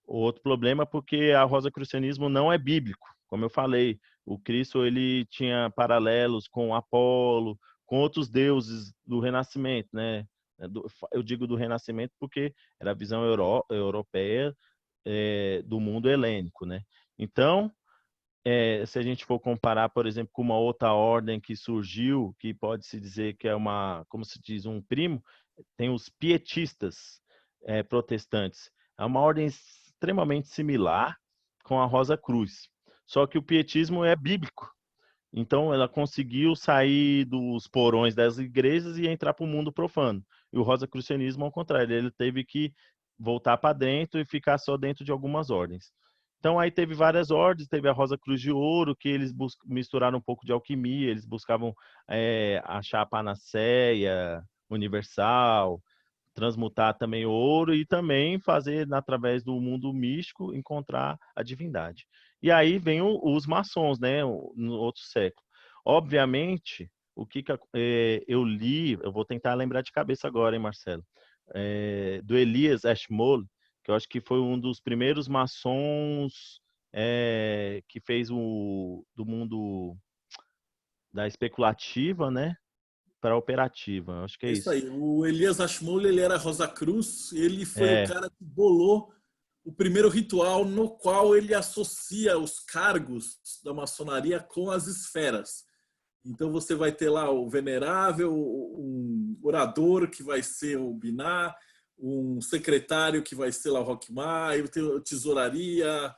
[SPEAKER 2] O outro problema é porque o rosacrucianismo não é bíblico. Como eu falei, o Cristo ele tinha paralelos com Apolo, com outros deuses do Renascimento, né? Eu digo do Renascimento porque era a visão europeia do mundo helênico, né? Então, se a gente for comparar, por exemplo, com uma outra ordem que surgiu, que pode se dizer que é como se diz, um primo, tem os pietistas protestantes. É uma ordem extremamente similar com a Rosa Cruz. Só que o pietismo é bíblico. Então, ela conseguiu sair dos porões das igrejas e entrar para o mundo profano. E o rosacrucianismo, ao contrário, ele teve que voltar para dentro e ficar só dentro de algumas ordens. Então, aí teve várias ordens, teve a Rosa Cruz de Ouro, que eles misturaram um pouco de alquimia, eles buscavam achar a panaceia universal. transmutar também ouro e também fazer, através do mundo místico, encontrar a divindade. E aí vem os maçons, né, no outro século. Obviamente, eu li, eu vou tentar lembrar de cabeça agora, hein, Marcelo, do Elias Ashmole, que eu acho que foi um dos primeiros maçons que fez do mundo da especulativa, né, para a operativa. Acho que é
[SPEAKER 1] É isso
[SPEAKER 2] isso.
[SPEAKER 1] aí. O Elias Ashmole, ele era Rosa Cruz, ele foi o
[SPEAKER 2] É,
[SPEAKER 1] cara que bolou o primeiro ritual no qual ele associa os cargos da maçonaria com as esferas. Então você vai ter lá o venerável, um orador que vai ser o Biná, um secretário que vai ser lá o Roquemar, e tem a tesouraria,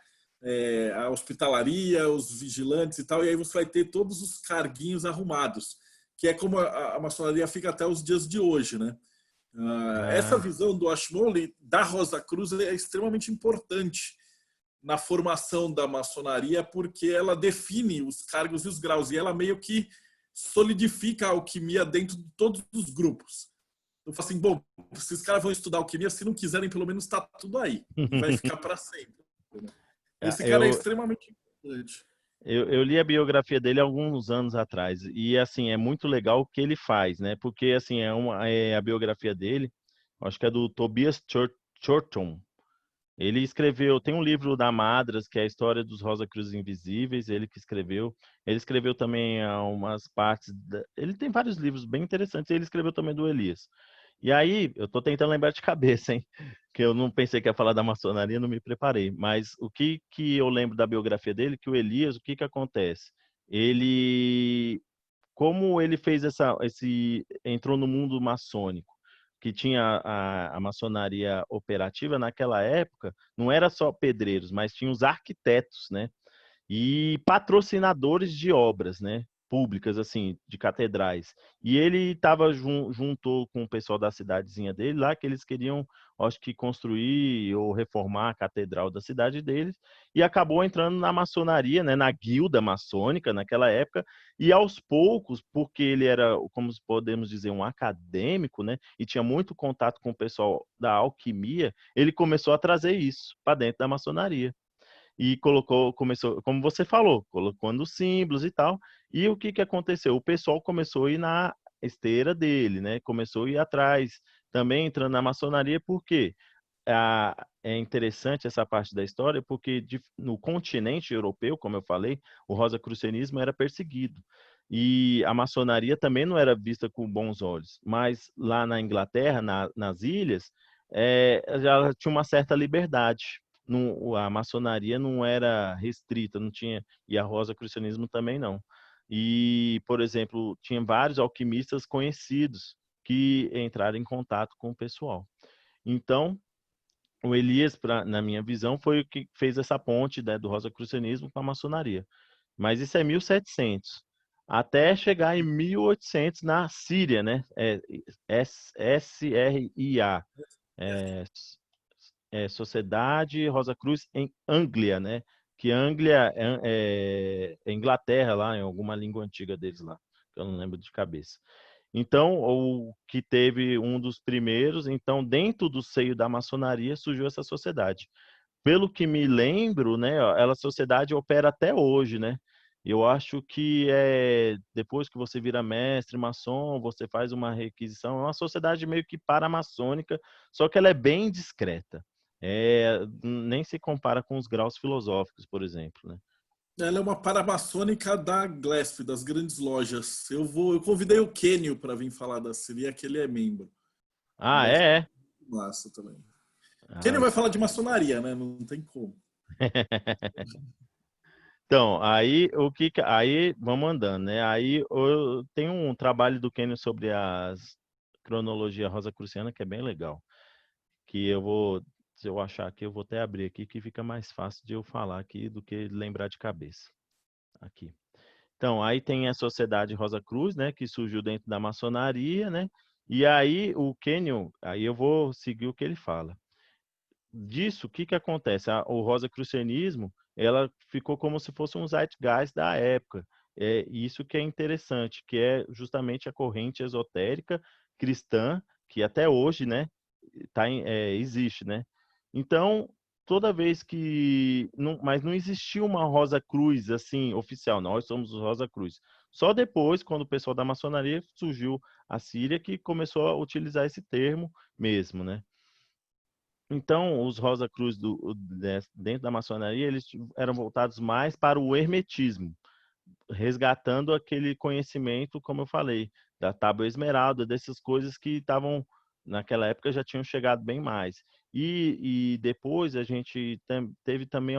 [SPEAKER 1] a hospitalaria, os vigilantes e tal, e aí você vai ter todos os carguinhos arrumados, que é como a maçonaria fica até os dias de hoje, né? Essa
[SPEAKER 2] ah,
[SPEAKER 1] visão do Ashmole da Rosa Cruz é extremamente importante na formação da maçonaria, porque ela define os cargos e os graus, e ela meio que solidifica a alquimia dentro de todos os grupos. Eu falo assim, bom, esses caras vão estudar alquimia, se não quiserem, pelo menos está tudo aí, e vai ficar para sempre. Né? Esse cara é
[SPEAKER 2] eu,
[SPEAKER 1] extremamente importante.
[SPEAKER 2] eu li a biografia dele há alguns anos atrás e assim é muito legal o que ele faz, né? Porque assim é a biografia dele, acho que é do Tobias Churton. Ele escreveu, tem um livro da Madras, que é a história dos Rosa Cruz Invisíveis, ele que escreveu. Ele escreveu também umas partes. Ele tem vários livros bem interessantes, ele escreveu também do Elias. E aí, eu estou tentando lembrar de cabeça, hein? Que eu não pensei que ia falar da maçonaria, não me preparei. Mas o que eu lembro da biografia dele, que o Elias, o que acontece? Ele, como ele fez entrou no mundo maçônico, que tinha a maçonaria operativa naquela época, não era só pedreiros, mas tinha os arquitetos, né? E patrocinadores de obras, né? Públicas, assim, de catedrais. E ele estava juntou com o pessoal da cidadezinha dele lá, que eles queriam, acho que, construir ou reformar a catedral da cidade deles, e acabou entrando na maçonaria, né? Na guilda maçônica naquela época, e aos poucos, porque ele era, como podemos dizer, um acadêmico, né? E tinha muito contato com o pessoal da alquimia, ele começou a trazer isso para dentro da maçonaria e começou, como você falou, colocando símbolos e tal. E o que aconteceu? O pessoal começou a ir na esteira dele, né? Começou a ir atrás, também entrando na maçonaria, porque é interessante essa parte da história, porque no continente europeu, como eu falei, o rosacrucianismo era perseguido. E a maçonaria também não era vista com bons olhos. Mas lá na Inglaterra, nas ilhas, já tinha uma certa liberdade. A maçonaria não era restrita, não tinha, e a rosacrucianismo também não. E, por exemplo, tinha vários alquimistas conhecidos que entraram em contato com o pessoal. Então, o Elias, na minha visão, foi o que fez essa ponte, né, do rosacrucianismo com a maçonaria. Mas isso é 1700. Até chegar em 1800 na Síria, né? SRIA, é, Sociedade Rosa Cruz em Anglia, né? Que Anglia é Inglaterra lá, em alguma língua antiga deles lá, que eu não lembro de cabeça. Então, o que teve um dos primeiros, então, dentro do seio da maçonaria surgiu essa sociedade. Pelo que me lembro, né, a sociedade opera até hoje, né? Eu acho que depois que você vira mestre maçom, você faz uma requisição, é uma sociedade meio que paramaçônica, só que ela é bem discreta. Nem se compara com os graus filosóficos, por exemplo, né?
[SPEAKER 1] Ela é uma paramaçônica da Glesp, das grandes lojas. Eu convidei o Kenio para vir falar da Siria, que ele é membro.
[SPEAKER 2] Ah,
[SPEAKER 1] Vai ser
[SPEAKER 2] é?
[SPEAKER 1] massa também.
[SPEAKER 2] Ah,
[SPEAKER 1] Kenio vai falar de maçonaria, né? Não tem como.
[SPEAKER 2] Então, aí vamos andando, né? Aí eu tenho um trabalho do Kenio sobre as cronologia rosacruciana que é bem legal, que se eu achar aqui, eu vou até abrir aqui que fica mais fácil de eu falar aqui do que lembrar de cabeça. Aqui. Então, aí tem a Sociedade Rosa Cruz, né, que surgiu dentro da maçonaria, né? E aí o Kenyon, aí eu vou seguir o que ele fala. Disso, o que acontece? O rosacrucianismo, ela ficou como se fosse um zeitgeist da época. É isso que é interessante, que é justamente a corrente esotérica cristã, que até hoje, né, existe, né? Então, toda vez que... mas não existia uma Rosa Cruz, assim, oficial. Nós somos os Rosa Cruz. Só depois, quando o pessoal da maçonaria surgiu a Síria, que começou a utilizar esse termo mesmo, né? Então, os Rosa Cruz dentro da maçonaria, eles eram voltados mais para o hermetismo, resgatando aquele conhecimento, como eu falei, da tábua esmeralda, dessas coisas que estavam, naquela época, já tinham chegado bem mais. E depois a gente teve também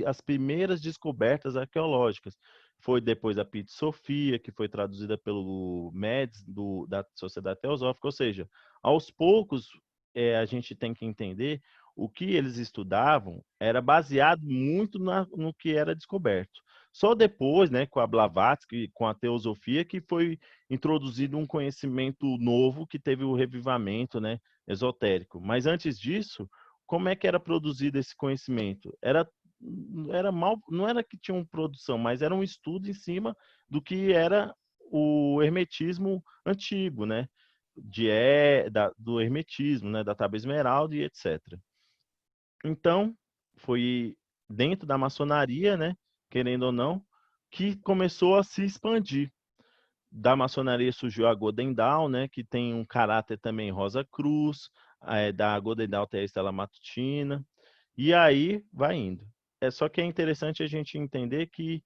[SPEAKER 2] as primeiras descobertas arqueológicas. Foi depois a Pit Sofia, que foi traduzida pelo MEDS, da Sociedade Teosófica, ou seja, aos poucos a gente tem que entender o que eles estudavam era baseado muito no que era descoberto. Só depois, né, com a Blavatsky, com a teosofia, que foi introduzido um conhecimento novo que teve o revivamento, né, esotérico. Mas antes disso, como é que era produzido esse conhecimento? Não era que tinha uma produção, mas era um estudo em cima do que era o hermetismo antigo, né? Do hermetismo, né? Da tábua esmeralda e etc. Então, foi dentro da maçonaria, né? Querendo ou não, que começou a se expandir. Da maçonaria surgiu a Golden Dawn, né? Que tem um caráter também Rosa Cruz. Da Golden Dawn tem a Estela Matutina. E aí vai indo. Só que é interessante a gente entender que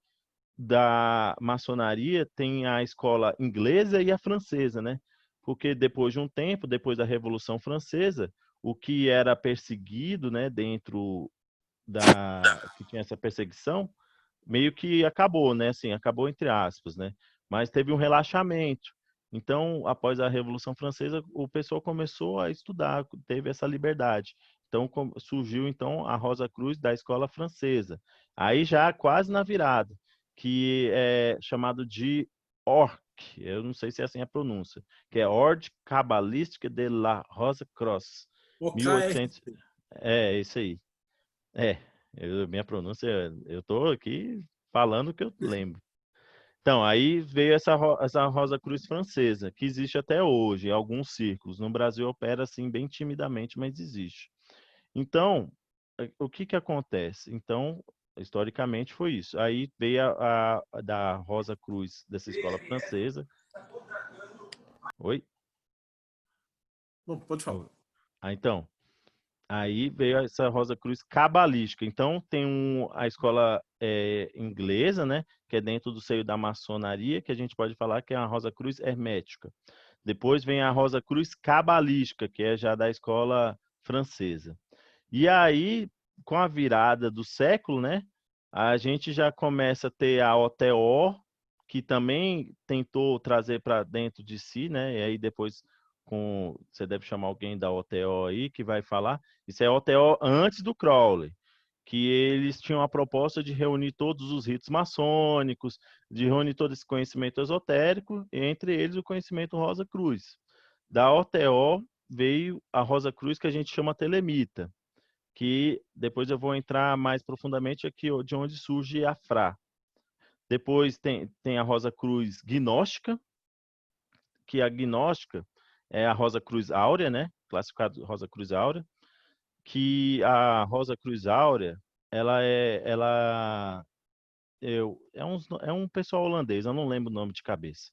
[SPEAKER 2] da maçonaria tem a escola inglesa e a francesa, né? Porque depois de um tempo, depois da Revolução Francesa, o que era perseguido, né, dentro que tinha essa perseguição, meio que acabou, né? Assim, acabou entre aspas, né? Mas teve um relaxamento. Então, após a Revolução Francesa, o pessoal começou a estudar, teve essa liberdade. Então, surgiu então a Rosa Cruz da escola francesa. Aí já quase na virada, que é chamado de ORC, eu não sei se é assim a pronúncia, que é Ordem Cabalística de la Rosa Cross,
[SPEAKER 1] OKR.
[SPEAKER 2] 1800. Isso aí. Minha pronúncia, eu tô aqui falando o que eu lembro. Então, aí veio essa Rosa Cruz francesa, que existe até hoje, em alguns círculos. No Brasil opera assim bem timidamente, mas existe. Então, o que que acontece? Então, historicamente foi isso. Aí veio da Rosa Cruz dessa escola francesa. Oi?
[SPEAKER 1] Bom, pode falar.
[SPEAKER 2] Então, aí veio essa Rosa Cruz cabalística. Então, tem a escola inglesa, né, que é dentro do seio da maçonaria, que a gente pode falar que é a Rosa Cruz hermética. Depois vem a Rosa Cruz cabalística, que é já da escola francesa. E aí, com a virada do século, né, a gente já começa a ter a OTO, que também tentou trazer para dentro de si, né, e aí depois você deve chamar alguém da OTO aí que vai falar. Isso é OTO antes do Crowley, que eles tinham a proposta de reunir todos os ritos maçônicos, de reunir todo esse conhecimento esotérico, entre eles o conhecimento Rosa Cruz. Da OTO veio a Rosa Cruz, que a gente chama Telemita, que depois eu vou entrar mais profundamente aqui de onde surge a Fra. Depois tem a Rosa Cruz gnóstica, que a gnóstica é a Rosa Cruz Áurea, né? Classificado Rosa Cruz Áurea, que a Rosa Cruz Áurea, é um pessoal holandês, eu não lembro o nome de cabeça.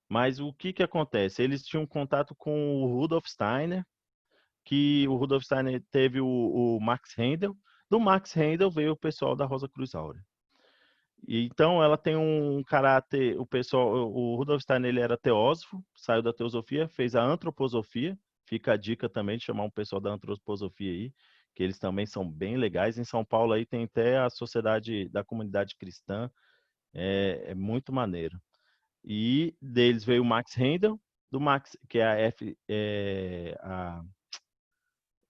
[SPEAKER 2] Mas o que que acontece? Eles tinham contato com o Rudolf Steiner, que o Rudolf Steiner teve o Max Rendel. Do Max Rendel veio o pessoal da Rosa Cruz Áurea. Então ela tem um caráter, o Rudolf Steiner ele era teósofo, saiu da teosofia, fez a antroposofia. Fica a dica também de chamar um pessoal da antroposofia aí, que eles também são bem legais. Em São Paulo aí tem até a sociedade da comunidade cristã, é muito maneiro. E deles veio o Max Rendel, do Max, que é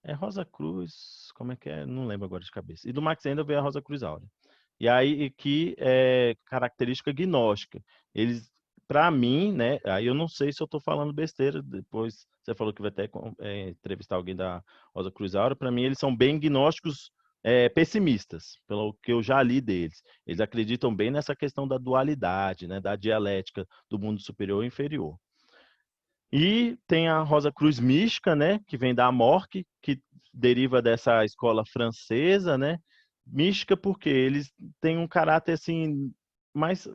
[SPEAKER 2] é Rosa Cruz, como é que é? Não lembro agora de cabeça. E do Max Endel veio a Rosa Cruz Áurea. E aí que é característica gnóstica. Eles, para mim, né? Aí eu não sei se eu estou falando besteira. Depois você falou que vai até entrevistar alguém da Rosa Cruz Áurea. Para mim, eles são bem gnósticos pessimistas, pelo que eu já li deles. Eles acreditam bem nessa questão da dualidade, né? Da dialética do mundo superior e inferior. E tem a Rosa Cruz mística, né, que vem da Amorque, que deriva dessa escola francesa, né? Mística porque eles têm um caráter assim mais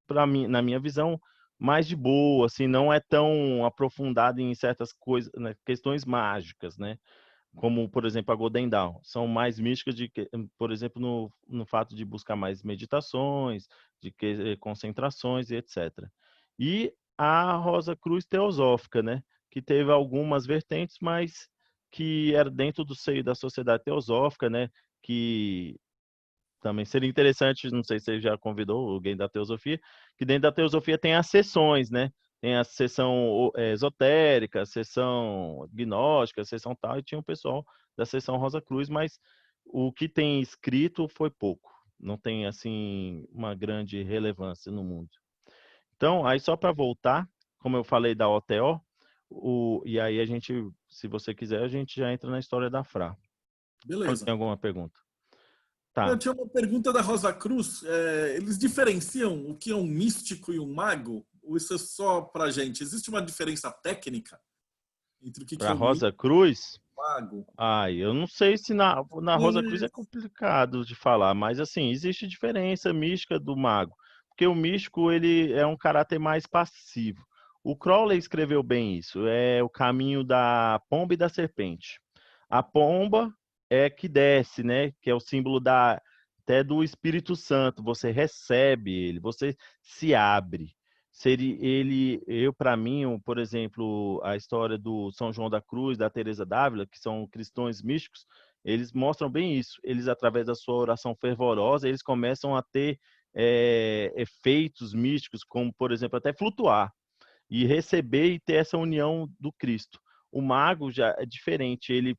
[SPEAKER 2] para mim, na minha visão, mais de boa, assim, não é tão aprofundado em certas coisas, né, questões mágicas, né? Como, por exemplo, a Golden Dawn. São mais místicas, por exemplo, no fato de buscar mais meditações, concentrações e etc. E a Rosa Cruz Teosófica, né? Que teve algumas vertentes, mas que era dentro do seio da sociedade teosófica, né? Que também seria interessante, não sei se você já convidou alguém da teosofia, que dentro da teosofia tem as seções, né? Tem a seção esotérica, a seção gnóstica, a seção tal, e tinha o pessoal da seção Rosa Cruz, mas o que tem escrito foi pouco. Não tem, assim, uma grande relevância no mundo. Então, aí só para voltar, como eu falei da OTO, e aí a gente, se você quiser, a gente já entra na história da Fra. Ou
[SPEAKER 1] Beleza.
[SPEAKER 2] tem alguma pergunta?
[SPEAKER 1] Eu
[SPEAKER 2] Tá.
[SPEAKER 1] tinha uma pergunta da Rosa Cruz. Eles diferenciam o que é um místico e um mago? Ou isso é só pra gente? Existe uma diferença técnica entre o que
[SPEAKER 2] Para
[SPEAKER 1] é um místico
[SPEAKER 2] Rosa Cruz,
[SPEAKER 1] e um mago?
[SPEAKER 2] ai, eu não sei se na Rosa Cruz é complicado de falar, mas assim, existe diferença mística do mago, porque o místico ele é um caráter mais passivo. O Crowley escreveu bem isso, é o caminho da pomba e da serpente. A pomba é que desce, né, que é o símbolo da até do Espírito Santo, você recebe ele, você se abre. Seria ele, eu para mim, por exemplo, a história do São João da Cruz, da Teresa d'Ávila, que são cristãos místicos, eles mostram bem isso. Eles, através da sua oração fervorosa, eles começam a ter efeitos místicos, como, por exemplo, até flutuar e receber e ter essa união do Cristo. O mago já é diferente, ele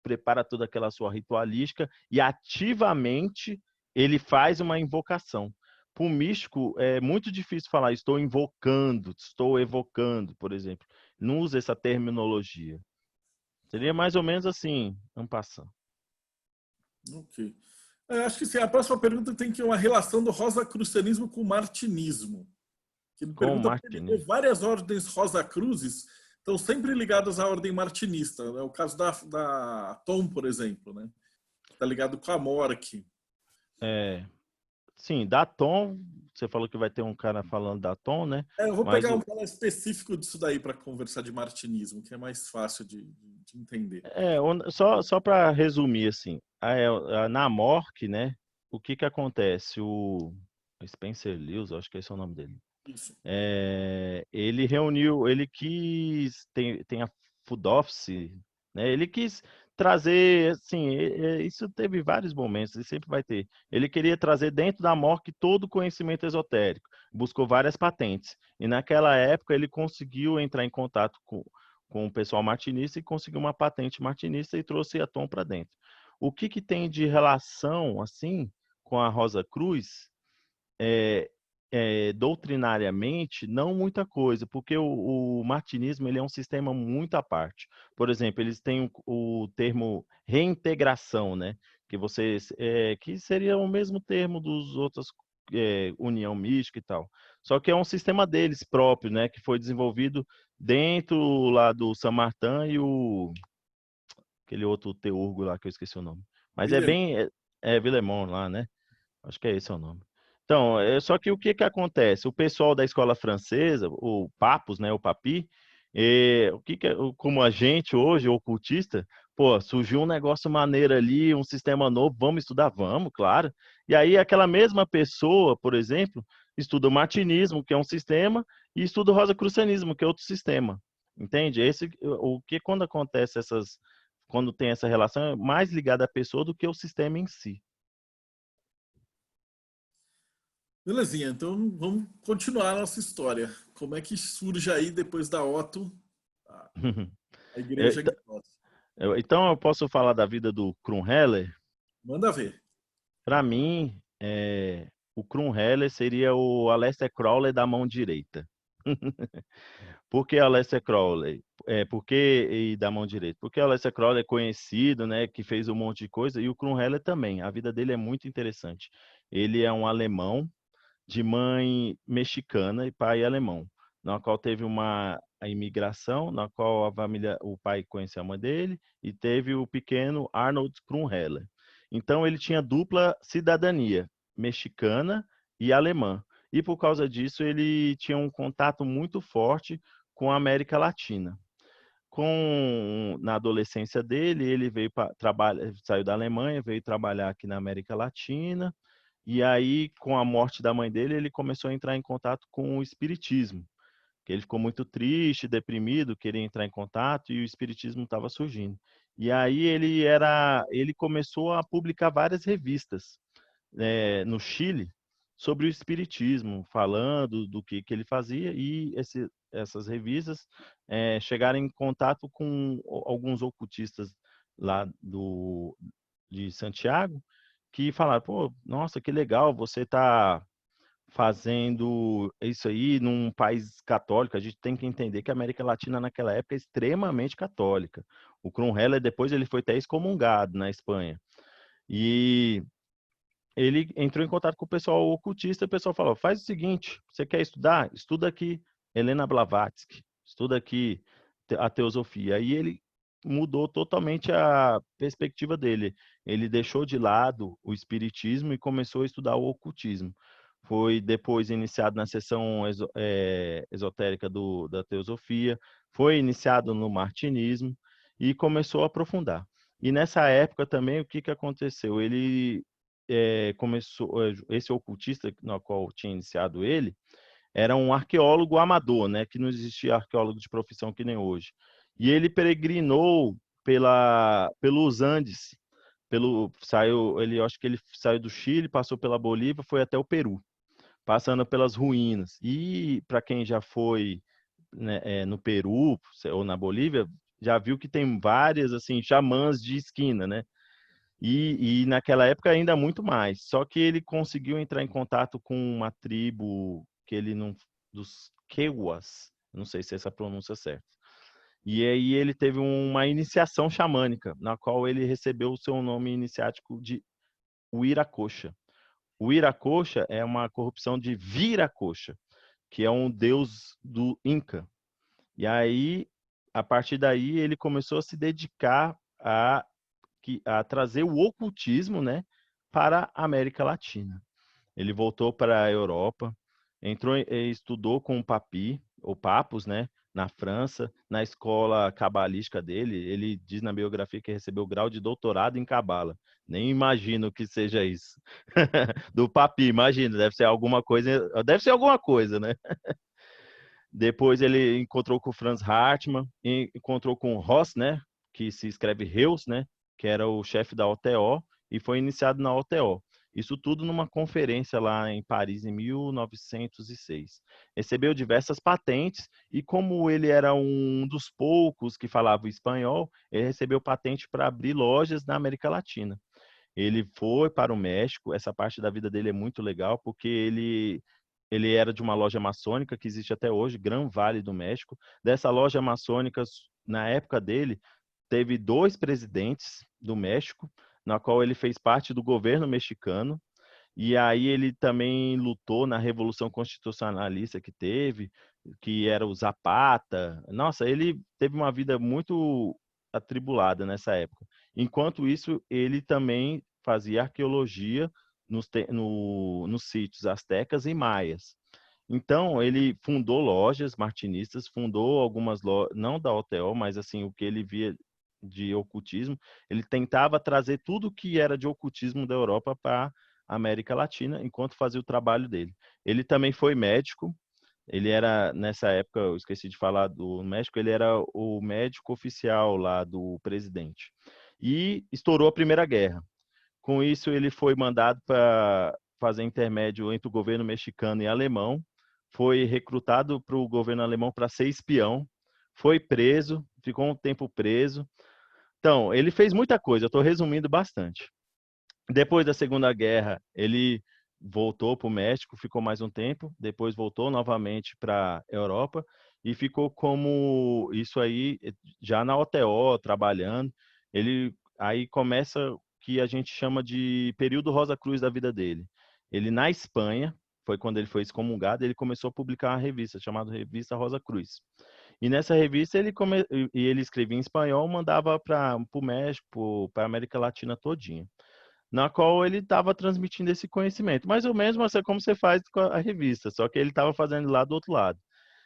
[SPEAKER 2] prepara toda aquela sua ritualística e ativamente ele faz uma invocação. Para o místico é muito difícil falar estou invocando, estou evocando, por exemplo. Não usa essa terminologia. Seria mais ou menos assim, vamos passando.
[SPEAKER 1] Ok. Acho que sim. A próxima pergunta tem que uma relação do rosacrucianismo com o martinismo. Que ele
[SPEAKER 2] Com
[SPEAKER 1] pergunta porque ele vê
[SPEAKER 2] Martini.
[SPEAKER 1] várias ordens rosacruzes estão sempre ligadas à ordem martinista. É o caso da Tom, por exemplo, né? Está ligado com a Mork.
[SPEAKER 2] É, sim, da Tom, você falou que vai ter um cara falando da Tom, né?
[SPEAKER 1] Eu vou
[SPEAKER 2] Mas
[SPEAKER 1] pegar um cara específico disso daí para conversar de martinismo, que é mais fácil de entender.
[SPEAKER 2] só para resumir assim, na Mork, né? O que que acontece? O Spencer Lewis, acho que esse é o nome dele.
[SPEAKER 1] Isso.
[SPEAKER 2] Ele reuniu, ele quis, tem a Food Office, né? Ele quis trazer, assim, isso teve vários momentos, e sempre vai ter. Ele queria trazer dentro da MORC todo o conhecimento esotérico, buscou várias patentes, e naquela época ele conseguiu entrar em contato com o pessoal martinista e conseguiu uma patente martinista e trouxe a Tom para dentro. O que que tem de relação, assim, com a Rosa Cruz? é, Doutrinariamente, não muita coisa, porque o martinismo ele é um sistema muito à parte. Por exemplo, eles têm o termo reintegração, né? Que seria o mesmo termo dos outros união mística e tal. Só que é um sistema deles próprio, né? Que foi desenvolvido dentro lá do Samartã e aquele outro teurgo lá que eu esqueci o nome. Mas é
[SPEAKER 1] Villemot.
[SPEAKER 2] bem Villemont lá, né? Acho que é esse o nome. Então, só que o que que acontece? O pessoal da escola francesa, o Papus, né, o Papi, como a gente hoje, ocultista, pô, surgiu um negócio maneiro ali, um sistema novo, vamos estudar? Vamos, claro. E aí aquela mesma pessoa, por exemplo, estuda o martinismo, que é um sistema, e estuda o rosacrucianismo, que é outro sistema. Entende? O que quando acontece quando tem essa relação, é mais ligada à pessoa do que o sistema em si.
[SPEAKER 1] Belezinha, então vamos continuar a nossa história. Como é que surge aí, depois da Otto, a, a igreja gnóstica?
[SPEAKER 2] Então eu posso falar da vida do Krumheller?
[SPEAKER 1] Manda ver.
[SPEAKER 2] Para mim, o Krumheller seria o Aleister Crowley da mão direita. Por que Aleister Crowley? Por que e da mão direita? Porque o Aleister Crowley é conhecido, né, que fez um monte de coisa, e o Krumheller também. A vida dele é muito interessante. Ele é um alemão de mãe mexicana e pai alemão, na qual teve a imigração, na qual a família, o pai conheceu a mãe dele, e teve o pequeno Arnold Krumheller. Então ele tinha dupla cidadania, mexicana e alemã. E por causa disso ele tinha um contato muito forte com a América Latina. Na adolescência dele, ele veio para trabalhar, saiu da Alemanha, veio trabalhar aqui na América Latina, e aí, com a morte da mãe dele, ele começou a entrar em contato com o espiritismo, que ele ficou muito triste, deprimido, queria entrar em contato, e o espiritismo estava surgindo. E aí ele começou a publicar várias revistas no Chile sobre o espiritismo, falando do que ele fazia, e essas revistas chegaram em contato com alguns ocultistas lá de Santiago, que falaram, pô, nossa, que legal, você está fazendo isso aí num país católico. A gente tem que entender que a América Latina naquela época é extremamente católica. O Krumheller depois ele foi até excomungado na Espanha. E ele entrou em contato com o pessoal ocultista, e o pessoal falou, faz o seguinte, você quer estudar? Estuda aqui Helena Blavatsky, estuda aqui a teosofia. Aí ele mudou totalmente a perspectiva dele. Ele deixou de lado o espiritismo e começou a estudar o ocultismo. Foi depois iniciado na seção esotérica da teosofia, foi iniciado no martinismo e começou a aprofundar. E nessa época também, o que aconteceu? Ele começou, esse ocultista no qual tinha iniciado ele, era um arqueólogo amador, né, que não existia arqueólogo de profissão que nem hoje. E ele peregrinou pelos Andes, acho que ele saiu do Chile, passou pela Bolívia, foi até o Peru, passando pelas ruínas. E para quem já foi, né, no Peru ou na Bolívia, já viu que tem várias assim xamãs de esquina, né? E naquela época ainda muito mais. Só que ele conseguiu entrar em contato com uma tribo que ele não, dos Quewas, não sei se essa pronúncia é certa. E aí ele teve uma iniciação xamânica, na qual ele recebeu o seu nome iniciático de Uiracocha. Uiracocha é uma corrupção de Viracocha, que é um deus do Inca. E aí, a partir daí, ele começou a se dedicar a trazer o ocultismo, né, para a América Latina. Ele voltou para a Europa, estudou com o Papi, ou Papos, né, na França, na escola cabalística dele. Ele diz na biografia que recebeu o grau de doutorado em cabala. Nem imagino que seja isso. Do Papi, imagina, deve ser alguma coisa, né? Depois ele encontrou com o Franz Hartmann, encontrou com o Ross, né, que se escreve Reus, né, que era o chefe da OTO, e foi iniciado na OTO. Isso tudo numa conferência lá em Paris, em 1906. Recebeu diversas patentes, e como ele era um dos poucos que falava espanhol, ele recebeu patente para abrir lojas na América Latina. Ele foi para o México, essa parte da vida dele é muito legal, porque ele era de uma loja maçônica que existe até hoje, Gran Vale do México. Dessa loja maçônica, na época dele, teve 2 presidentes do México, na qual ele fez parte do governo mexicano, e aí ele também lutou na Revolução Constitucionalista que era o Zapata. Nossa, ele teve uma vida muito atribulada nessa época. Enquanto isso, ele também fazia arqueologia nos sítios astecas e maias. Então, ele fundou lojas martinistas, fundou algumas lojas, não da OTO, mas assim, o que ele via de ocultismo, ele tentava trazer tudo que era de ocultismo da Europa para a América Latina, enquanto fazia o trabalho dele. Ele também foi médico, ele era, nessa época, eu esqueci de falar do México, ele era o médico oficial lá do presidente. E estourou a Primeira Guerra. Com isso, ele foi mandado para fazer intermédio entre o governo mexicano e alemão, foi recrutado para o governo alemão para ser espião, foi preso, ficou um tempo preso. Então, ele fez muita coisa, eu estou resumindo bastante. Depois da Segunda Guerra, ele voltou para o México, ficou mais um tempo, depois voltou novamente para a Europa e ficou como isso aí, já na OTO, trabalhando. Ele aí começa o que a gente chama de período Rosa Cruz da vida dele. Ele na Espanha, foi quando ele foi excomungado, ele começou a publicar uma revista chamada Revista Rosa Cruz. E nessa revista ele escrevia em espanhol, mandava para o México, para a América Latina todinha, na qual ele estava transmitindo esse conhecimento. Mais ou menos assim, como você faz com a revista, só que ele estava fazendo lá do outro lado.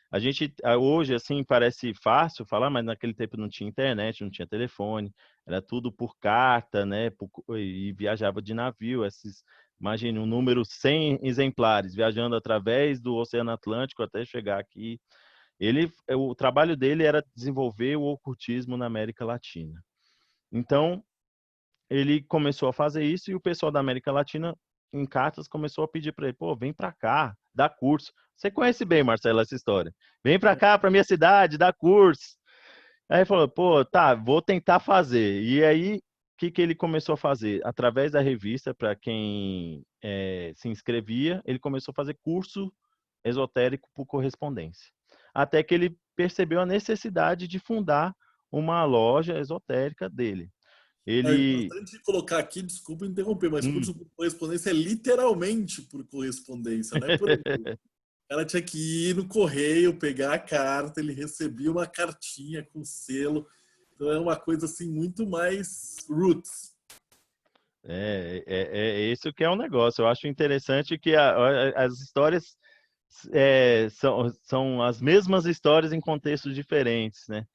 [SPEAKER 2] A gente hoje assim parece fácil falar, mas naquele tempo não tinha internet, não tinha telefone, era tudo por carta, né? E viajava de navio. Imagine um número 100 exemplares viajando através do Oceano Atlântico até chegar aqui. O trabalho dele era desenvolver o ocultismo na América Latina. Então ele começou a fazer isso e o pessoal da América Latina em cartas começou a pedir para ele, pô, vem para cá, dá curso. Você conhece bem, Marcelo, essa história. Vem para cá, para minha cidade, dá curso. Aí ele falou, pô, tá, vou tentar fazer. E aí, o que ele começou a fazer? Através da revista, para quem se inscrevia, ele começou a fazer curso esotérico por correspondência. Até que ele percebeu a necessidade de fundar uma loja esotérica dele.
[SPEAKER 1] É
[SPEAKER 2] Ele.
[SPEAKER 1] importante colocar aqui, desculpa interromper, mas
[SPEAKER 2] Hum.
[SPEAKER 1] curso por correspondência é literalmente por correspondência, não é por e-mail. O cara tinha que ir no correio, pegar a carta, ele recebia uma cartinha com selo. Então é uma coisa assim muito mais roots.
[SPEAKER 2] É isso que é um negócio. Eu acho interessante que as histórias são as mesmas histórias em contextos diferentes, né?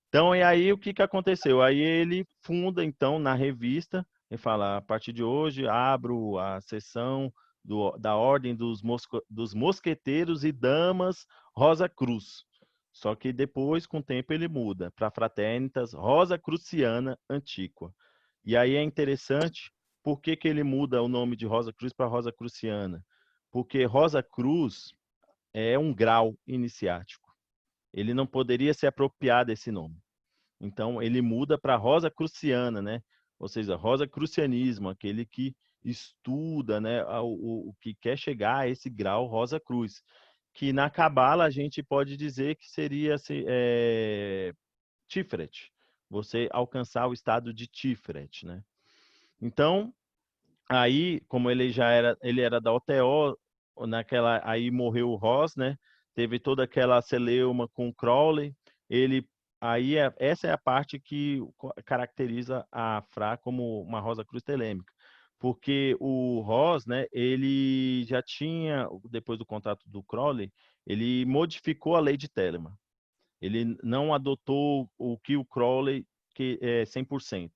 [SPEAKER 2] Então, e aí o que aconteceu? Aí ele funda, então, na revista, e fala, a partir de hoje, abro a sessão da Ordem dos Mosqueteiros e Damas Rosa Cruz. Só que depois, com o tempo, ele muda para Fraternitas Rosa Cruciana Antiqua. E aí é interessante, por que que ele muda o nome de Rosa Cruz para Rosa Cruciana? Porque Rosa Cruz é um grau iniciático. Ele não poderia se apropriar desse nome. Então, ele muda para Rosa Cruciana, né? Ou seja, Rosa Crucianismo, aquele que estuda, né, o que quer chegar a esse grau Rosa Cruz, que na Cabala a gente pode dizer que seria Tiferet, você alcançar o estado de Tiferet, né? Então, aí, como ele era da OTO, aí morreu o Ross, né? Teve toda aquela celeuma com o Crowley. Ele, essa é a parte que caracteriza a Fra como uma Rosa Cruz telêmica, porque o Ross, né? Ele já tinha, depois do contato do Crowley, ele modificou a lei de Telemann. Ele não adotou o que o Crowley que é 100%.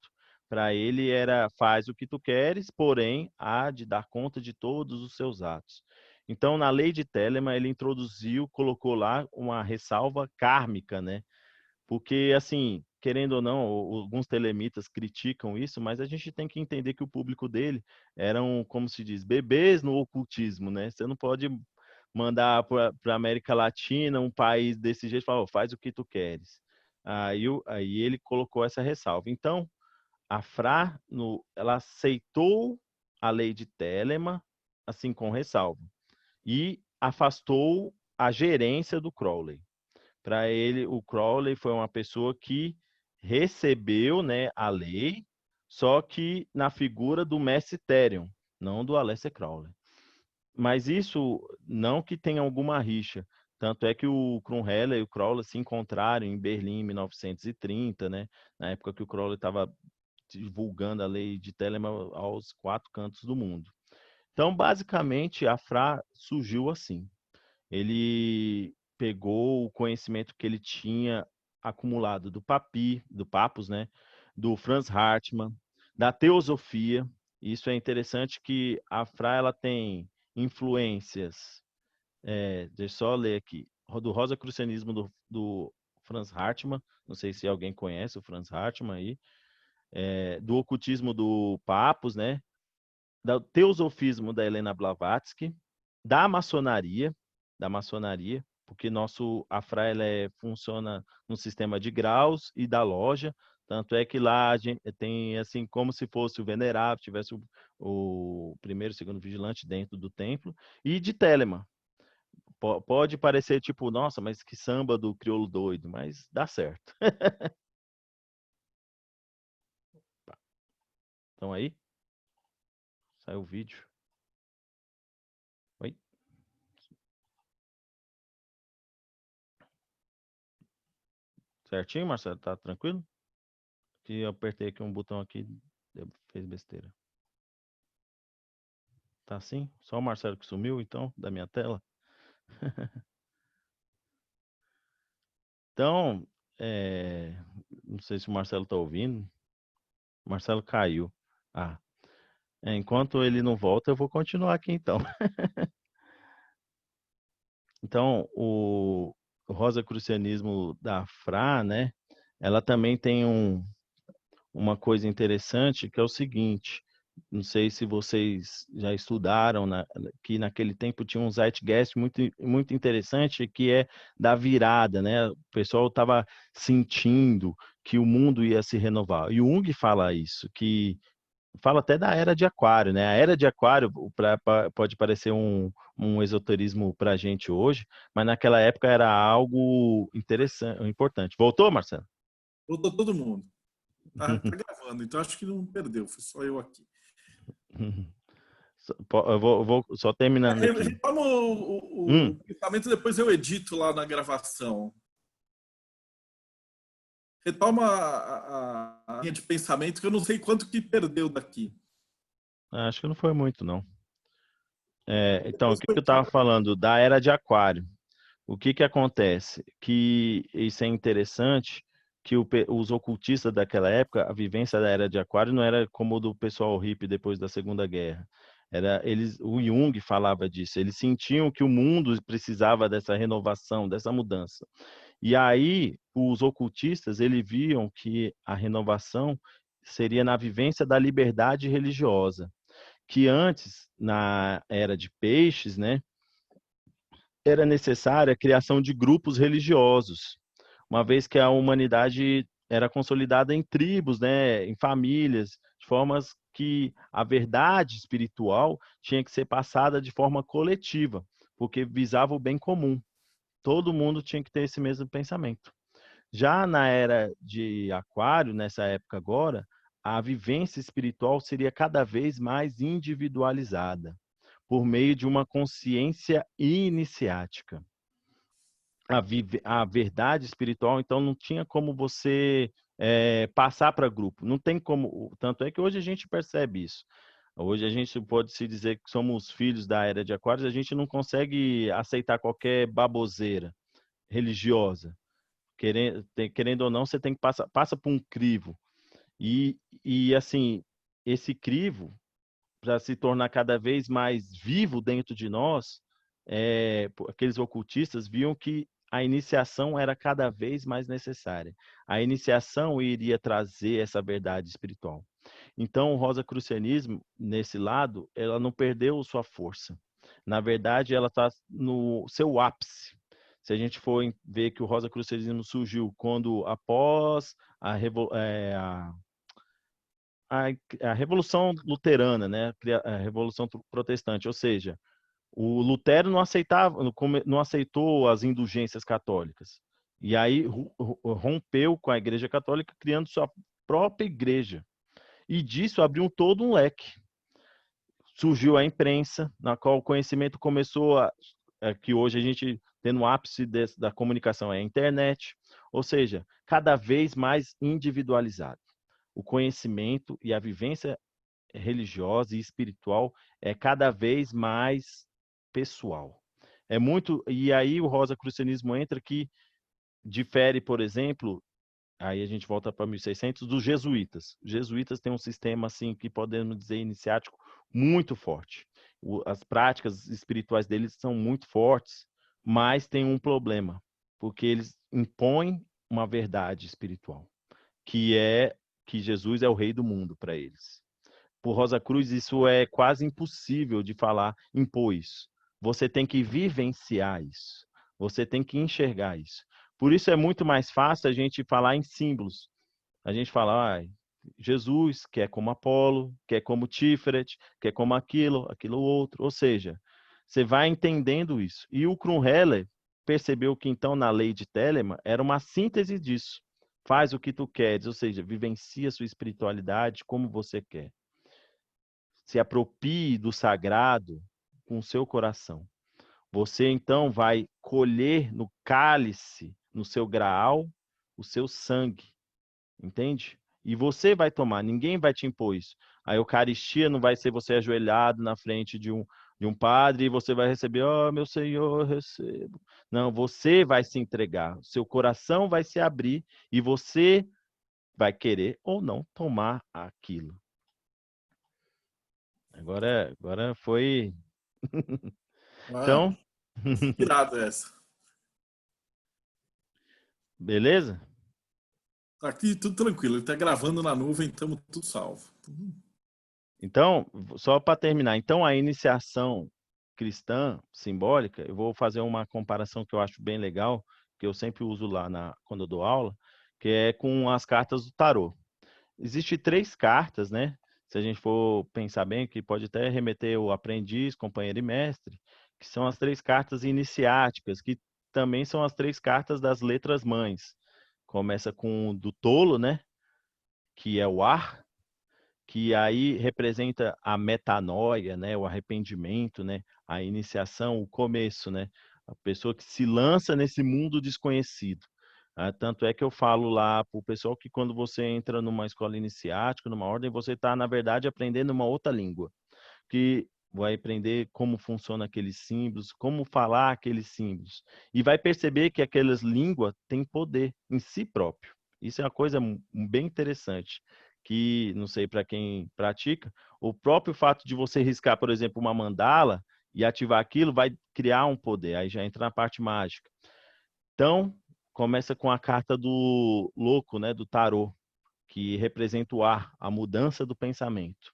[SPEAKER 2] Para ele era faz o que tu queres, porém há de dar conta de todos os seus atos. Então, na lei de Telemann, ele introduziu, colocou lá uma ressalva kármica, né? Porque, assim, querendo ou não, alguns telemitas criticam isso, mas a gente tem que entender que o público dele eram, como se diz, bebês no ocultismo, né? Você não pode mandar para a América Latina um país desse jeito e falar, oh, faz o que tu queres. Aí ele colocou essa ressalva. Então, a Fra, ela aceitou a lei de Telemann, assim, com ressalva, e afastou a gerência do Crowley. Para ele, o Crowley foi uma pessoa que recebeu, né, a lei, só que na figura do mestre Therion, não do Aleister Crowley. Mas isso não que tenha alguma rixa. Tanto é que o Krumheller e o Crowley se encontraram em Berlim em 1930, né? Na época que o Crowley estava divulgando a lei de Telemann aos quatro cantos do mundo. Então, basicamente, a Fra surgiu assim. Ele pegou o conhecimento que ele tinha acumulado do Papus, né? Do Franz Hartmann, da teosofia. Isso é interessante que a Fra ela tem influências, deixa eu só ler aqui, do Rosacrucianismo do Franz Hartmann, não sei se alguém conhece o Franz Hartmann aí, do ocultismo do Papus, né? Do teosofismo da Helena Blavatsky, da maçonaria, porque a Fra funciona no sistema de graus e da loja, tanto é que lá a gente tem assim como se fosse o venerável, tivesse o primeiro, segundo vigilante dentro do templo, e de Telemann. Pode parecer tipo, nossa, mas que samba do crioulo doido, mas dá certo. Então aí, saiu o vídeo. Oi? Certinho, Marcelo? Tá tranquilo? Que eu apertei aqui um botão aqui, fez besteira. Tá assim? Só o Marcelo que sumiu, então, da minha tela? Então, não sei se o Marcelo tá ouvindo. O Marcelo caiu. Ah, enquanto ele não volta, eu vou continuar aqui então. Então, o rosacrucianismo da Fra, né? Ela também tem uma coisa interessante que é o seguinte. Não sei se vocês já estudaram, que naquele tempo tinha um zeitgeist muito interessante, que é da virada, né? O pessoal estava sentindo que o mundo ia se renovar. E Jung fala isso, que fala até da era de Aquário, né? A era de Aquário pode parecer um esoterismo para a gente hoje, mas naquela época era algo interessante, importante. Voltou, Marcelo?
[SPEAKER 1] Voltou todo mundo. Tá gravando, então acho que não perdeu, foi só eu aqui.
[SPEAKER 2] Eu vou só terminando aqui.
[SPEAKER 1] Retoma o pensamento, depois eu edito lá na gravação. Retoma a linha de pensamento, que eu não sei quanto que perdeu daqui.
[SPEAKER 2] Acho que não foi muito, não. Então, o
[SPEAKER 1] Depois
[SPEAKER 2] que eu estava falando? Da era de Aquário. O que acontece? Que isso é interessante, que os ocultistas daquela época, a vivência da era de Aquário não era como o do pessoal hippie depois da Segunda Guerra. O Jung falava disso. Eles sentiam que o mundo precisava dessa renovação, dessa mudança. E aí, os ocultistas, eles viam que a renovação seria na vivência da liberdade religiosa, que antes, na era de Peixes, né, era necessária a criação de grupos religiosos, uma vez que a humanidade era consolidada em tribos, né, em famílias, de formas que a verdade espiritual tinha que ser passada de forma coletiva, porque visava o bem comum. Todo mundo tinha que ter esse mesmo pensamento. Já na era de Aquário, nessa época agora, a vivência espiritual seria cada vez mais individualizada, por meio de uma consciência iniciática. A verdade espiritual, então, não tinha como você passar para grupo. Não tem como. Tanto é que hoje a gente percebe isso. Hoje a gente pode se dizer que somos filhos da era de Aquários, a gente não consegue aceitar qualquer baboseira religiosa. Querendo ou não, você tem que passa por um crivo. E assim, esse crivo, para se tornar cada vez mais vivo dentro de nós, aqueles ocultistas viam que a iniciação era cada vez mais necessária. A iniciação iria trazer essa verdade espiritual. Então, o rosacrucianismo, nesse lado, ela não perdeu sua força. Na verdade, ela está no seu ápice. Se a gente for ver que o rosacrucianismo surgiu quando, após a Revolução Luterana, né? A Revolução Protestante, ou seja, o Lutero não aceitou as indulgências católicas. E aí rompeu com a Igreja Católica, criando sua própria igreja. E disso abriu todo um leque. Surgiu a imprensa, na qual o conhecimento começou que hoje a gente tem no ápice da comunicação é a internet, ou seja, cada vez mais individualizado. O conhecimento e a vivência religiosa e espiritual é cada vez mais pessoal. E aí o rosacrucianismo entra que difere, por exemplo, aí a gente volta para 1600 dos jesuítas. Os jesuítas têm um sistema assim que podemos dizer iniciático muito forte. As práticas espirituais deles são muito fortes, mas tem um problema, porque eles impõem uma verdade espiritual, que é que Jesus é o rei do mundo para eles. Por Rosa Cruz, isso é quase impossível de falar, impor isso. Você tem que vivenciar isso. Você tem que enxergar isso. Por isso é muito mais fácil a gente falar em símbolos. A gente fala, Jesus, que é como Apolo, que é como Tiferet, que é como aquilo outro. Ou seja, você vai entendendo isso. E o Krumheller percebeu que então na lei de Telemann era uma síntese disso. Faz o que tu queres, ou seja, vivencia sua espiritualidade como você quer. Se aproprie do sagrado com o seu coração. Você então vai colher no cálice, no seu graal, o seu sangue, entende? E você vai tomar, ninguém vai te impor isso. A Eucaristia não vai ser você ajoelhado na frente de um padre e você vai receber, oh, meu Senhor, recebo. Não, você vai se entregar, seu coração vai se abrir e você vai querer ou não tomar aquilo. Agora foi.
[SPEAKER 1] Ah,
[SPEAKER 2] Então,
[SPEAKER 1] inspirado essa.
[SPEAKER 2] beleza?
[SPEAKER 1] Aqui tudo tranquilo, ele tá gravando na nuvem, estamos tudo salvo.
[SPEAKER 2] Então, só para terminar, então a iniciação cristã simbólica, eu vou fazer uma comparação que eu acho bem legal, que eu sempre uso lá quando eu dou aula, que é com as cartas do tarô. Existem 3 cartas, né? Se a gente for pensar bem, que pode até remeter o aprendiz, companheiro e mestre, que são as 3 cartas iniciáticas, que também são as 3 cartas das letras mães. Começa com o do tolo, né? Que é o ar, que aí representa a metanoia, né, o arrependimento, né, a iniciação, o começo, né, a pessoa que se lança nesse mundo desconhecido. Tanto é que eu falo lá para o pessoal que quando você entra numa escola iniciática, numa ordem, você está, na verdade, aprendendo uma outra língua, que vai aprender como funciona aqueles símbolos, como falar aqueles símbolos, e vai perceber que aquelas línguas têm poder em si próprio. Isso é uma coisa bem interessante, que não sei para quem pratica, o próprio fato de você riscar, por exemplo, uma mandala e ativar aquilo vai criar um poder, aí já entra na parte mágica. Então, começa com a carta do louco, né, do tarô, que representa o ar, a mudança do pensamento.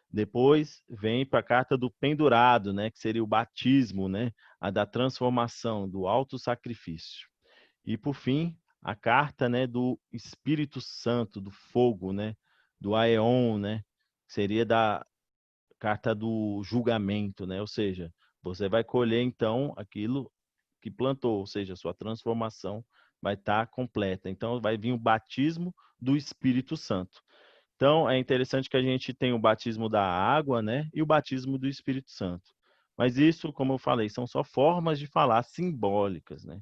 [SPEAKER 2] Depois vem para a carta do pendurado, né, que seria o batismo, né, a da transformação, do auto-sacrifício. E por fim, a carta, né, do Espírito Santo, do fogo, né, do Aeon, né, que seria da carta do julgamento, né? Ou seja, você vai colher então aquilo que plantou, ou seja, a sua transformação vai estar completa. Então vai vir o batismo do Espírito Santo. Então, é interessante que a gente tem o batismo da água, né? E o batismo do Espírito Santo. Mas isso, como eu falei, são só formas de falar simbólicas, né?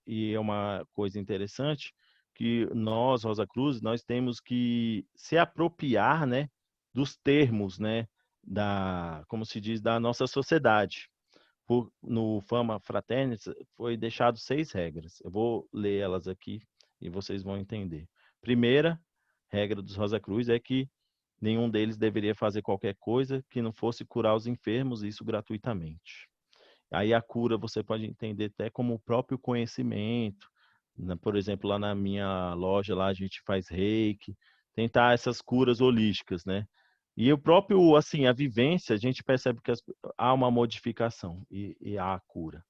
[SPEAKER 2] E é uma coisa interessante que nós, Rosa Cruz, nós temos que se apropriar, né, dos termos, né, como se diz, da nossa sociedade. No Fama Fraternis foi deixado 6 regras. Eu vou ler elas aqui e vocês vão entender. Primeira regra dos Rosa Cruz é que nenhum deles deveria fazer qualquer coisa que não fosse curar os enfermos, isso gratuitamente. Aí a cura você pode entender até como o próprio conhecimento. Por exemplo, lá na minha loja, lá a gente faz reiki, tentar essas curas holísticas, né? E o próprio, assim, a vivência, a gente percebe que há uma modificação e há a cura.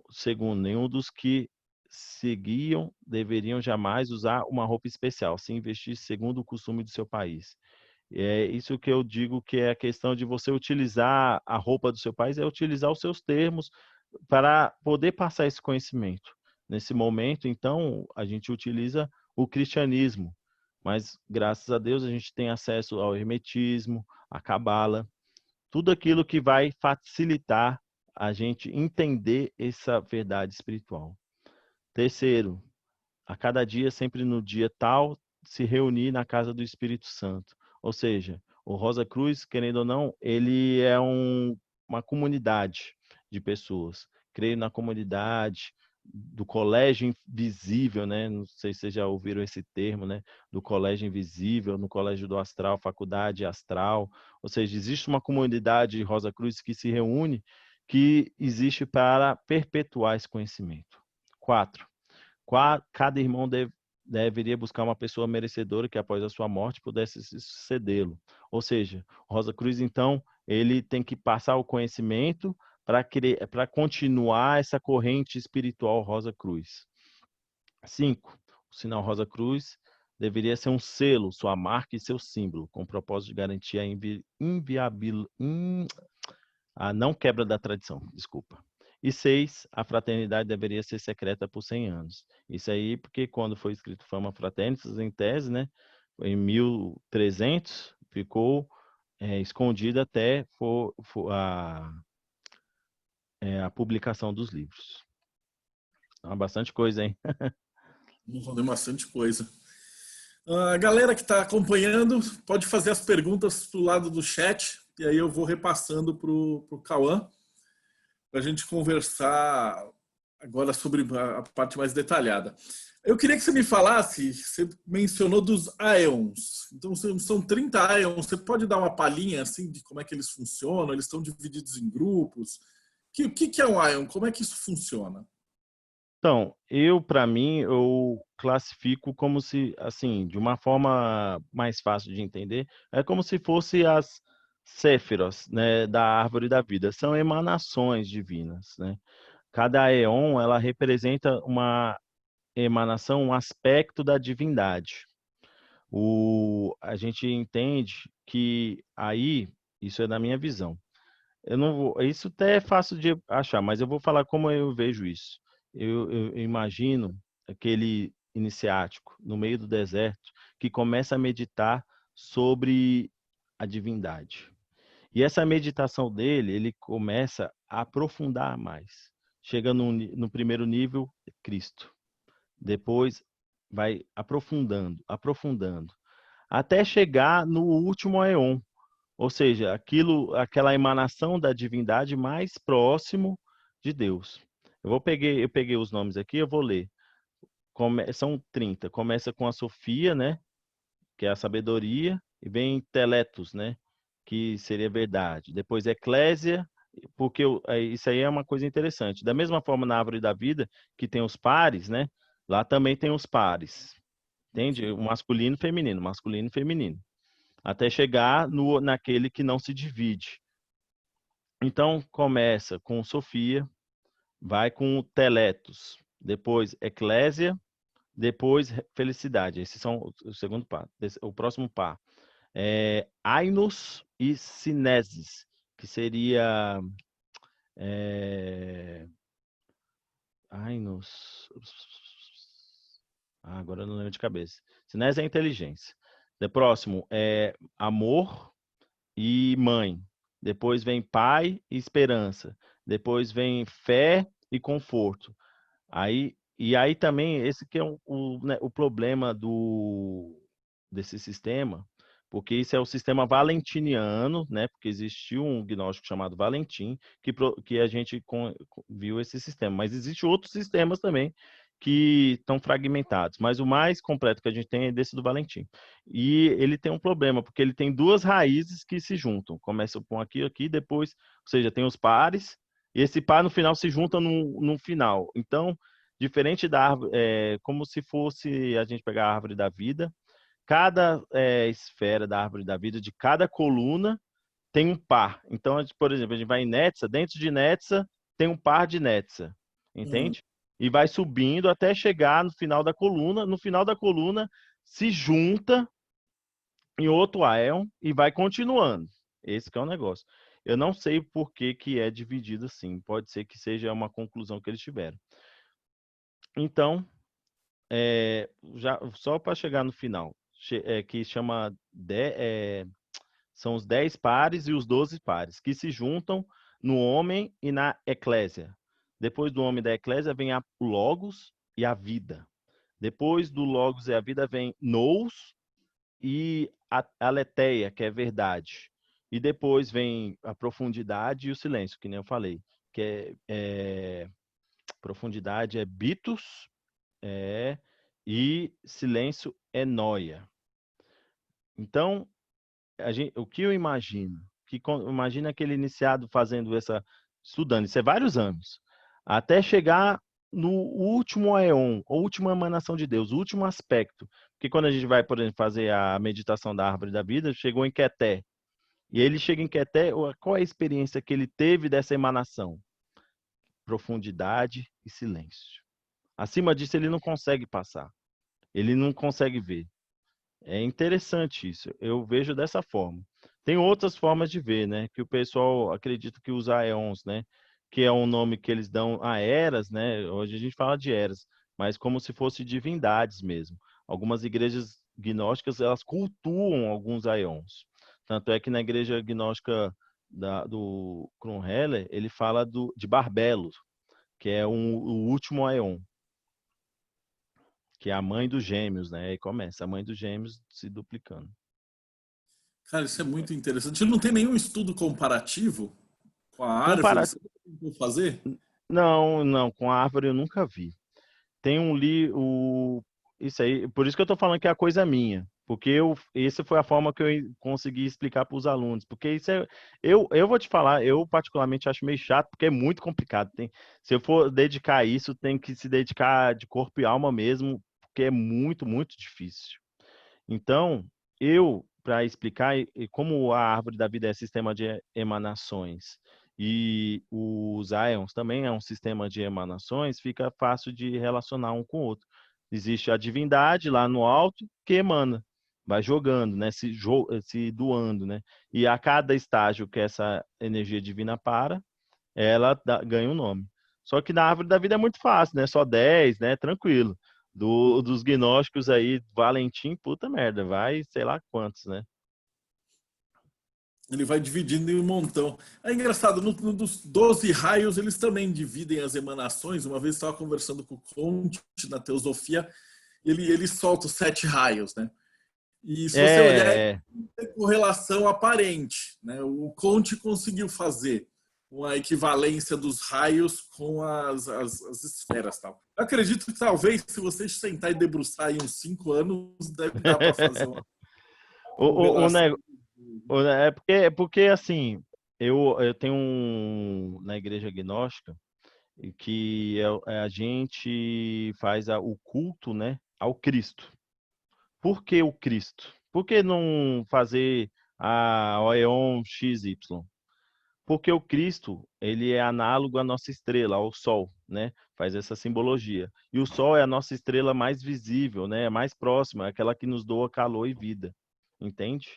[SPEAKER 2] Segundo, nenhum dos que seguiam deveriam jamais usar uma roupa especial, se investir segundo o costume do seu país. É isso que eu digo que é a questão de você utilizar a roupa do seu país, é utilizar os seus termos para poder passar esse conhecimento. Nesse momento, então, a gente utiliza o cristianismo, mas graças a Deus a gente tem acesso ao hermetismo, à cabala, tudo aquilo que vai facilitar a gente entender essa verdade espiritual. Terceiro, a cada dia, sempre no dia tal, se reunir na casa do Espírito Santo. Ou seja, o Rosa Cruz, querendo ou não, ele é uma comunidade de pessoas. Creio na comunidade do colégio invisível, né? Não sei se vocês já ouviram esse termo, né? Do colégio invisível, no colégio do astral, faculdade astral. Ou seja, existe uma comunidade Rosa Cruz que se reúne, que existe para perpetuar esse conhecimento. 4, cada irmão deveria buscar uma pessoa merecedora que após a sua morte pudesse sucedê-lo. Ou seja, Rosa Cruz, então, ele tem que passar o conhecimento para continuar essa corrente espiritual Rosa Cruz. 5, o sinal Rosa Cruz deveria ser um selo, sua marca e seu símbolo, com o propósito de garantir a não quebra da tradição, desculpa. E 6, a fraternidade deveria ser secreta por 100 anos. Isso aí porque quando foi escrito Fama Fraternis, em tese, né, em 1300, ficou escondida até a publicação dos livros. Há bastante coisa, hein?
[SPEAKER 1] Vamos fazer bastante coisa. A galera que está acompanhando pode fazer as perguntas do lado do chat, e aí eu vou repassando para o Cauã, para a gente conversar agora sobre a parte mais detalhada. Eu queria que você me falasse, você mencionou dos Aeons. Então, são 30 Aeons. Você pode dar uma palhinha assim de como é que eles funcionam? Eles estão divididos em grupos? O que é um Aeon? Como é que isso funciona?
[SPEAKER 2] Então, para mim, eu classifico como se, assim, de uma forma mais fácil de entender, é como se fosse as Séfiros, né, da árvore da vida. São emanações divinas, né? Cada éon, ela representa uma emanação, um aspecto da divindade. A gente entende que aí, isso é da minha visão. Eu não vou, isso até é fácil de achar, mas eu vou falar como eu vejo isso. Eu imagino aquele iniciático no meio do deserto que começa a meditar sobre a divindade. E essa meditação dele, ele começa a aprofundar mais. Chega no primeiro nível, Cristo. Depois vai aprofundando, aprofundando, até chegar no último Aeon, ou seja, aquela emanação da divindade mais próximo de Deus. Eu peguei os nomes aqui, eu vou ler. São 30. Começa com a Sofia, né? Que é a sabedoria, e vem Teletos, né? Que seria verdade. Depois Eclésia, porque isso aí é uma coisa interessante. Da mesma forma na árvore da vida, que tem os pares, né? Lá também tem os pares. Entende? O masculino e feminino. Até chegar naquele que não se divide. Então, começa com Sofia, vai com Teletos, depois Eclésia, depois Felicidade. Esses são o segundo par. O próximo par é Ainos e Sineses, que seria Ainos. Agora eu não lembro de cabeça. Sineses é inteligência. O próximo é Amor e Mãe. Depois vem Pai e Esperança. Depois vem Fé e Conforto. E aí também, esse que é né, o problema desse sistema, porque isso é o sistema valentiniano, né? Porque existiu um gnóstico chamado Valentim, que a gente viu esse sistema. Mas existem outros sistemas também que estão fragmentados, mas o mais completo que a gente tem é desse do Valentim. E ele tem um problema, porque ele tem duas raízes que se juntam. Começa com aqui, depois, ou seja, tem os pares, e esse par no final se junta no final. Então, diferente da árvore, como se fosse a gente pegar a árvore da vida, cada esfera da árvore da vida, de cada coluna, tem um par. Então, por exemplo, a gente vai em Netza, dentro de Netza tem um par de Netza,
[SPEAKER 1] Uhum.
[SPEAKER 2] entende? E vai subindo até chegar no final da coluna. No final da coluna se junta em outro Aeon e vai continuando. Esse que é o negócio. Eu não sei por que, que é dividido assim. Pode ser que seja uma conclusão que eles tiveram. Então, já só para chegar no final, que chama são os 10 pares e os 12 pares, que se juntam no homem e na eclésia. Depois do homem e da eclésia vem o logos e a vida. Depois do logos e a vida vem nous e a aletheia, que é verdade. E depois vem a profundidade e o silêncio, que nem eu falei, que profundidade é bitos, é, e silêncio é noia. Então, o que eu imagino? Imagina aquele iniciado fazendo estudando, isso é vários anos, até chegar no último aeon, a última emanação de Deus, o último aspecto. Porque quando a gente vai, por exemplo, fazer a meditação da árvore da vida, chegou em Keté. E ele chega em Keté, qual é a experiência que ele teve dessa emanação? Profundidade e silêncio. Acima disso, ele não consegue passar. Ele não consegue ver. É interessante isso. Eu vejo dessa forma. Tem outras formas de ver, né? Que o pessoal acredita que os aeons, né? Que é um nome que eles dão a eras, né? Hoje a gente fala de eras, mas como se fossem divindades mesmo. Algumas igrejas gnósticas, elas cultuam alguns aeons. Tanto é que na igreja gnóstica do Kronheller, ele fala de Barbelo, que é o último aeon. que é a mãe dos gêmeos, né? Aí começa a mãe dos gêmeos se duplicando.
[SPEAKER 1] Cara, isso é muito interessante. Não tem nenhum estudo comparativo com a árvore?
[SPEAKER 2] Compara...
[SPEAKER 1] Você tentou fazer?
[SPEAKER 2] Não, não, com a árvore eu nunca vi. Tem isso aí, por isso que eu estou falando que é a coisa minha, porque essa foi a forma que eu consegui explicar para os alunos, porque isso é, eu vou te falar, eu particularmente acho meio chato, porque é muito complicado. Se eu for dedicar a isso, tem que se dedicar de corpo e alma mesmo, porque é muito, muito difícil. Então, para explicar como a árvore da vida é sistema de emanações e os íons também é um sistema de emanações, fica fácil de relacionar um com o outro. Existe a divindade lá no alto que emana, vai jogando, né, se doando, né? E a cada estágio que essa energia divina ela ganha um nome. Só que na árvore da vida é muito fácil, né? Só 10, né? Tranquilo. Dos gnósticos aí, Valentim, puta merda, vai sei lá quantos, né?
[SPEAKER 1] Ele vai dividindo em um montão. É engraçado, no dos 12 raios, eles também dividem as emanações. Uma vez eu estava conversando com o Conte na Teosofia, ele solta os 7 raios, né? E se você olhar,
[SPEAKER 2] É,
[SPEAKER 1] tem correlação aparente, né? O Conte conseguiu fazer uma equivalência dos raios com as esferas, tal. Eu acredito que talvez, se você sentar e debruçar em uns 5 anos, deve dar para fazer uma
[SPEAKER 2] o, o, o,
[SPEAKER 1] correlação.
[SPEAKER 2] nego- é porque assim, eu tenho na igreja gnóstica e que a gente faz o culto, né, ao Cristo. Por que o Cristo? Por que não fazer a Oeon XY? Porque o Cristo, ele é análogo à nossa estrela, ao Sol, né? Faz essa simbologia. E o Sol é a nossa estrela mais visível, né? Mais próxima, aquela que nos doa calor e vida. Entende?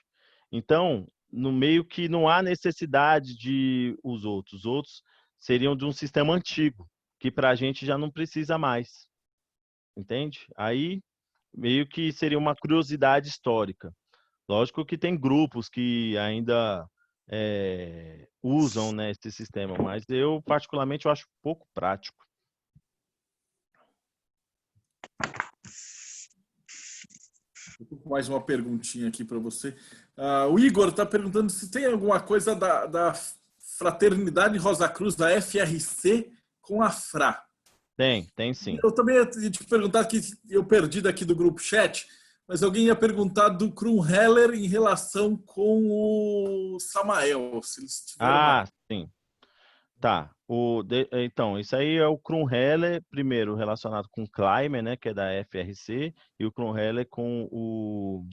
[SPEAKER 2] Então, no meio que não há necessidade de os outros. Os outros seriam de um sistema antigo, que para a gente já não precisa mais. Entende? Aí, meio que seria uma curiosidade histórica. Lógico que tem grupos que ainda usam, né, esse sistema, mas eu particularmente eu acho pouco prático.
[SPEAKER 1] Mais uma perguntinha aqui para você. O Igor está perguntando se tem alguma coisa da Fraternidade Rosa Cruz, da FRC, com a FRA.
[SPEAKER 2] Tem
[SPEAKER 1] E
[SPEAKER 2] sim.
[SPEAKER 1] eu também ia te perguntar, que eu perdi daqui do grupo chat, mas alguém ia perguntar do Krum Heller em relação com o Samael, se eles tiveram uma.
[SPEAKER 2] Ah, sim. Tá. Então, isso aí é o Krumheller, primeiro relacionado com o Kleiman, né, que é da FRC, e o Krumheller com o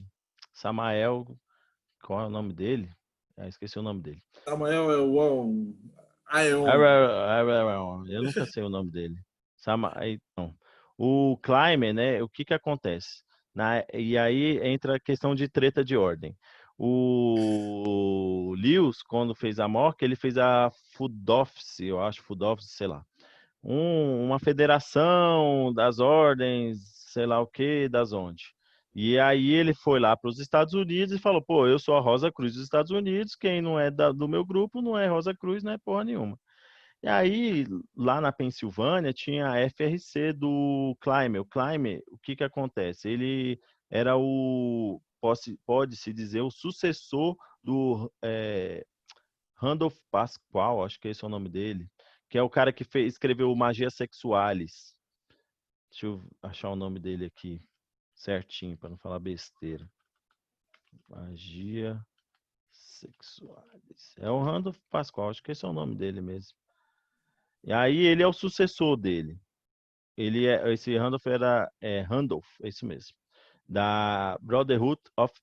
[SPEAKER 2] Samael, qual é o nome dele? Esqueci o nome dele.
[SPEAKER 1] Samael é o Aeon.
[SPEAKER 2] Eu nunca sei o nome dele. Então, o Climber, né? O que que acontece? E aí entra a questão de treta de ordem. O Lewis, quando fez a Mork, ele fez a Fudoffice, eu acho, Fudoffice, sei lá. Uma federação das ordens, sei lá o que, das onde. E aí ele foi lá para os Estados Unidos e falou, pô, eu sou a Rosa Cruz dos Estados Unidos, quem não é do meu grupo não é Rosa Cruz, não é porra nenhuma. E aí, lá na Pensilvânia, tinha a FRC do Clymer. O Clymer, o que que acontece? Ele era pode-se dizer, o sucessor do Randolph Pasquale, acho que esse é o nome dele, que é o cara que escreveu Magia Sexualis. Deixa eu achar o nome dele aqui certinho, para não falar besteira. Magia Sexualis. É o Randolph Pasquale, acho que esse é o nome dele mesmo. E aí ele é o sucessor dele. Esse Randolph Randolph, é isso mesmo. Da Brotherhood of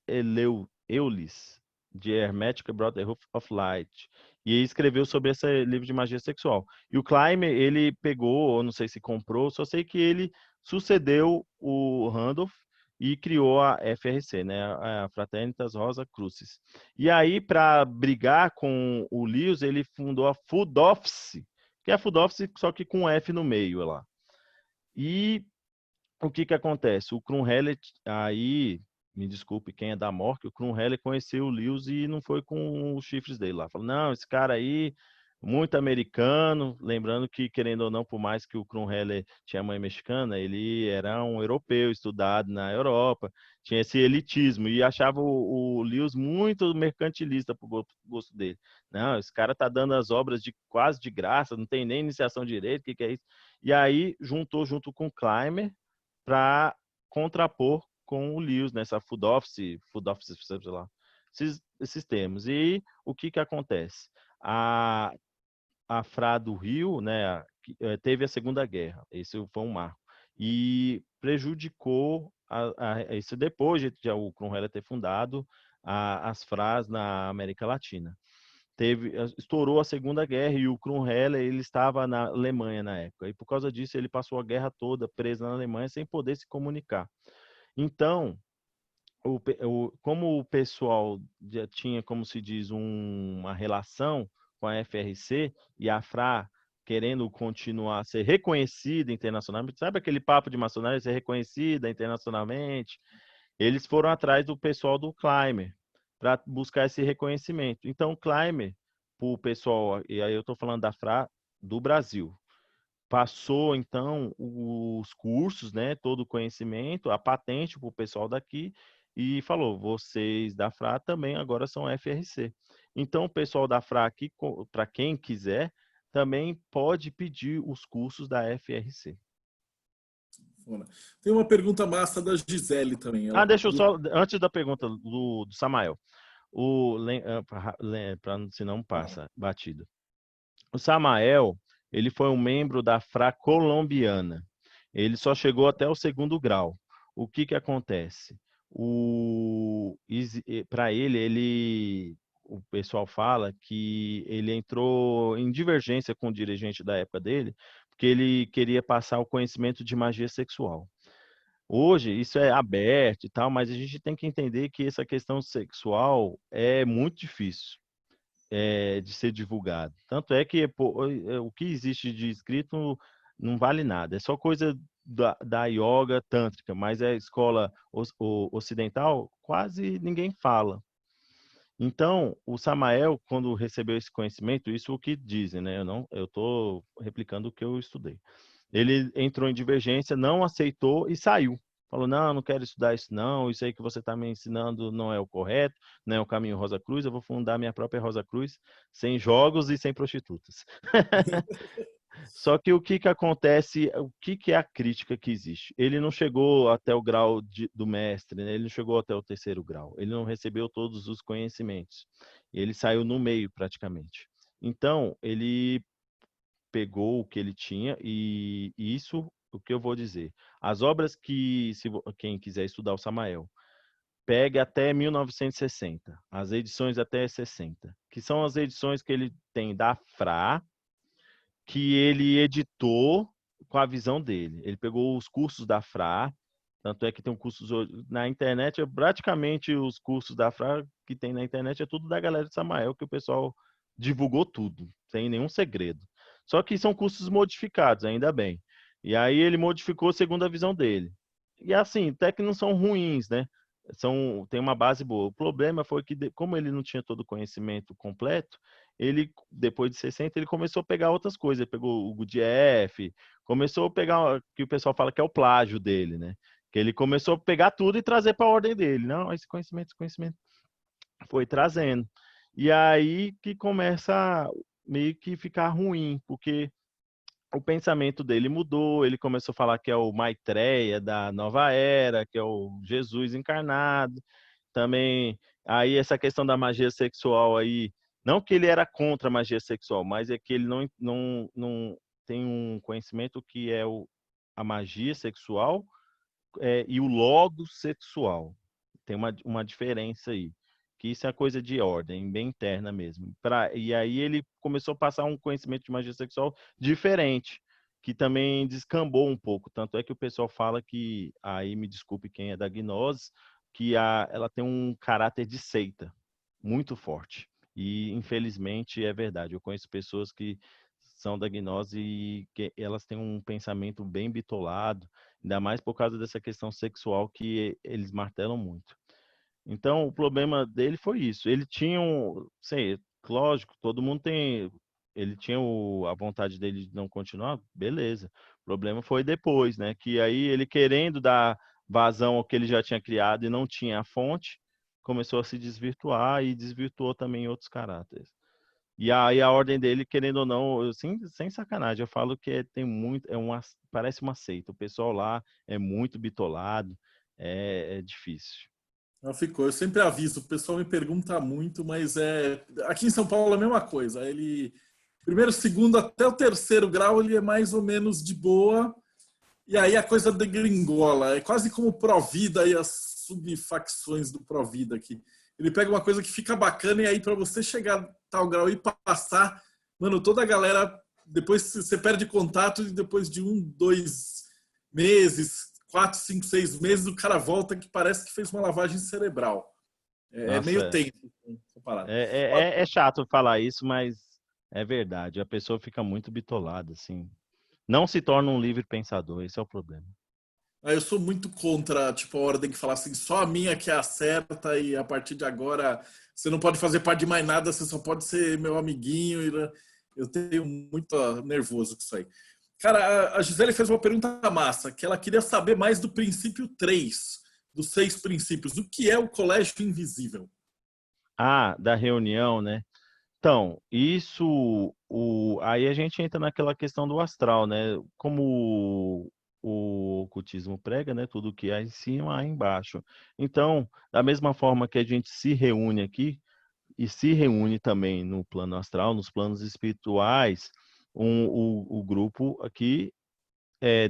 [SPEAKER 2] Eulis, de Hermetic Brotherhood of Light. E escreveu sobre esse livro de magia sexual. E o Clymer, ele pegou, ou não sei se comprou, só sei que ele sucedeu o Randolph e criou a FRC, né, a Fraternitas Rosa Crucis. E aí, para brigar com o Lewis, ele fundou a Food Office, que é a Food Office, só que com F no meio lá. E o que que acontece? O Krumheller, aí, me desculpe quem é da Mork, o Krumheller conheceu o Lewis e não foi com os chifres dele lá. Falou, não, esse cara aí muito americano, lembrando que, querendo ou não, por mais que o Krumheller tinha mãe mexicana, ele era um europeu estudado na Europa, tinha esse elitismo e achava o Lewis muito mercantilista pro gosto dele. Não, esse cara tá dando as obras de quase de graça, não tem nem iniciação de direito, o que é isso? E aí juntou junto com o Clymer para contrapor com o Lewis nessa food office, sei lá, esses termos. E o que acontece? A FRA do Rio, né, teve a Segunda Guerra, esse foi um marco, e prejudicou, isso depois de já o Cromwell ter fundado as FRAs na América Latina. Estourou a Segunda Guerra e o Cromwell ele estava na Alemanha na época, e por causa disso ele passou a guerra toda preso na Alemanha sem poder se comunicar. Então, como o pessoal já tinha, como se diz, uma relação com a FRC e a FRA querendo continuar a ser reconhecida internacionalmente, sabe aquele papo de maçonaria ser reconhecida internacionalmente? Eles foram atrás do pessoal do Clymer para buscar esse reconhecimento. Então, o Clymer, o pessoal, e aí eu estou falando da FRA do Brasil, passou então os cursos, né, todo o conhecimento, a patente para o pessoal daqui e falou: vocês da FRA também agora são FRC. Então, o pessoal da FRA aqui, para quem quiser, também pode pedir os cursos da FRC.
[SPEAKER 1] Tem uma pergunta massa da Gisele também.
[SPEAKER 2] Ah, deixa eu só, antes da pergunta do Samael, para senão passa batido. O Samael, ele foi um membro da FRA colombiana. Ele só chegou até o segundo grau. O que acontece? Para o pessoal fala que ele entrou em divergência com o dirigente da época dele, porque ele queria passar o conhecimento de magia sexual. Hoje isso é aberto e tal, mas a gente tem que entender que essa questão sexual é muito difícil de ser divulgado. Tanto é que o que existe de escrito não vale nada. É só coisa da yoga tântrica, mas a escola ocidental quase ninguém fala. Então, o Samael, quando recebeu esse conhecimento, isso é o que dizem, né? Eu estou replicando o que eu estudei. Ele entrou em divergência, não aceitou e saiu. Falou: não quero estudar isso não, isso aí que você está me ensinando não é o correto, não é o caminho Rosa Cruz, eu vou fundar minha própria Rosa Cruz, sem jogos e sem prostitutas. Só que o que acontece, o que é a crítica que existe? Ele não chegou até o grau do mestre, né? Ele não chegou até o terceiro grau, ele não recebeu todos os conhecimentos, ele saiu no meio praticamente. Então, ele pegou o que ele tinha e isso, o que eu vou dizer. As obras que, quem quiser estudar o Samael, pegue até 1960, as edições até 60, que são as edições que ele tem da FRA, que ele editou com a visão dele. Ele pegou os cursos da FRA, tanto é que tem cursos na internet, praticamente os cursos da FRA que tem na internet é tudo da galera de Samael, que o pessoal divulgou tudo, sem nenhum segredo. Só que são cursos modificados, ainda bem. E aí ele modificou segundo a visão dele. E assim, até que não são ruins, né? Tem uma base boa. O problema foi que, como ele não tinha todo o conhecimento completo, ele, depois de 60, ele começou a pegar outras coisas. Ele pegou o Gurdjieff, começou a pegar, que o pessoal fala que é o plágio dele, né? Que ele começou a pegar tudo e trazer para a ordem dele. Não, esse conhecimento foi trazendo. E aí que começa a meio que ficar ruim, porque o pensamento dele mudou, ele começou a falar que é o Maitreya da nova era, que é o Jesus encarnado. Também, aí essa questão da magia sexual aí, não que ele era contra a magia sexual, mas é que ele não tem um conhecimento que é a magia sexual e o logo sexual. Tem uma diferença aí. Que isso é coisa de ordem, bem interna mesmo. E aí ele começou a passar um conhecimento de magia sexual diferente, que também descambou um pouco. Tanto é que o pessoal fala que, aí me desculpe quem é da gnose, que ela tem um caráter de seita muito forte. E infelizmente é verdade. Eu conheço pessoas que são da gnose e que elas têm um pensamento bem bitolado, ainda mais por causa dessa questão sexual que eles martelam muito. Então, o problema dele foi isso. Ele tinha sei, lógico, todo mundo tem ele tinha a vontade dele de não continuar, beleza. O problema foi depois, né? Que aí ele querendo dar vazão ao que ele já tinha criado e não tinha a fonte, começou a se desvirtuar e desvirtuou também outros caráteres. E aí a ordem dele, querendo ou não, sem sacanagem, eu falo que tem muito, parece uma seita. O pessoal lá é muito bitolado, é difícil.
[SPEAKER 1] Não ficou. Eu sempre aviso, o pessoal me pergunta muito, mas aqui em São Paulo é a mesma coisa. Ele primeiro, segundo, até o terceiro grau ele é mais ou menos de boa. E aí a coisa degringola. É quase como o Provida e as subfacções do Provida aqui. Ele pega uma coisa que fica bacana e aí para você chegar a tal grau e passar, mano, toda a galera, depois você perde contato e depois de 1, 2 meses, 4, 5, 6 meses, o cara volta que parece que fez uma lavagem cerebral. É meio
[SPEAKER 2] Nossa,
[SPEAKER 1] tenso essa parada.
[SPEAKER 2] é chato falar isso, mas é verdade. A pessoa fica muito bitolada, assim. Não se torna um livre pensador, esse é o problema.
[SPEAKER 1] Eu sou muito contra, tipo, a ordem que fala assim, só a minha que é a certa e a partir de agora você não pode fazer parte de mais nada, você só pode ser meu amiguinho. Eu tenho muito nervoso com isso aí. Cara, a Gisele fez uma pergunta massa, que ela queria saber mais do princípio 3 dos 6 princípios. O que é o colégio invisível?
[SPEAKER 2] Ah, da reunião, né? Então, aí a gente entra naquela questão do astral, né? Como o ocultismo prega, né? Tudo que há em cima, há embaixo. Então, da mesma forma que a gente se reúne aqui, e se reúne também no plano astral, nos planos espirituais, o grupo aqui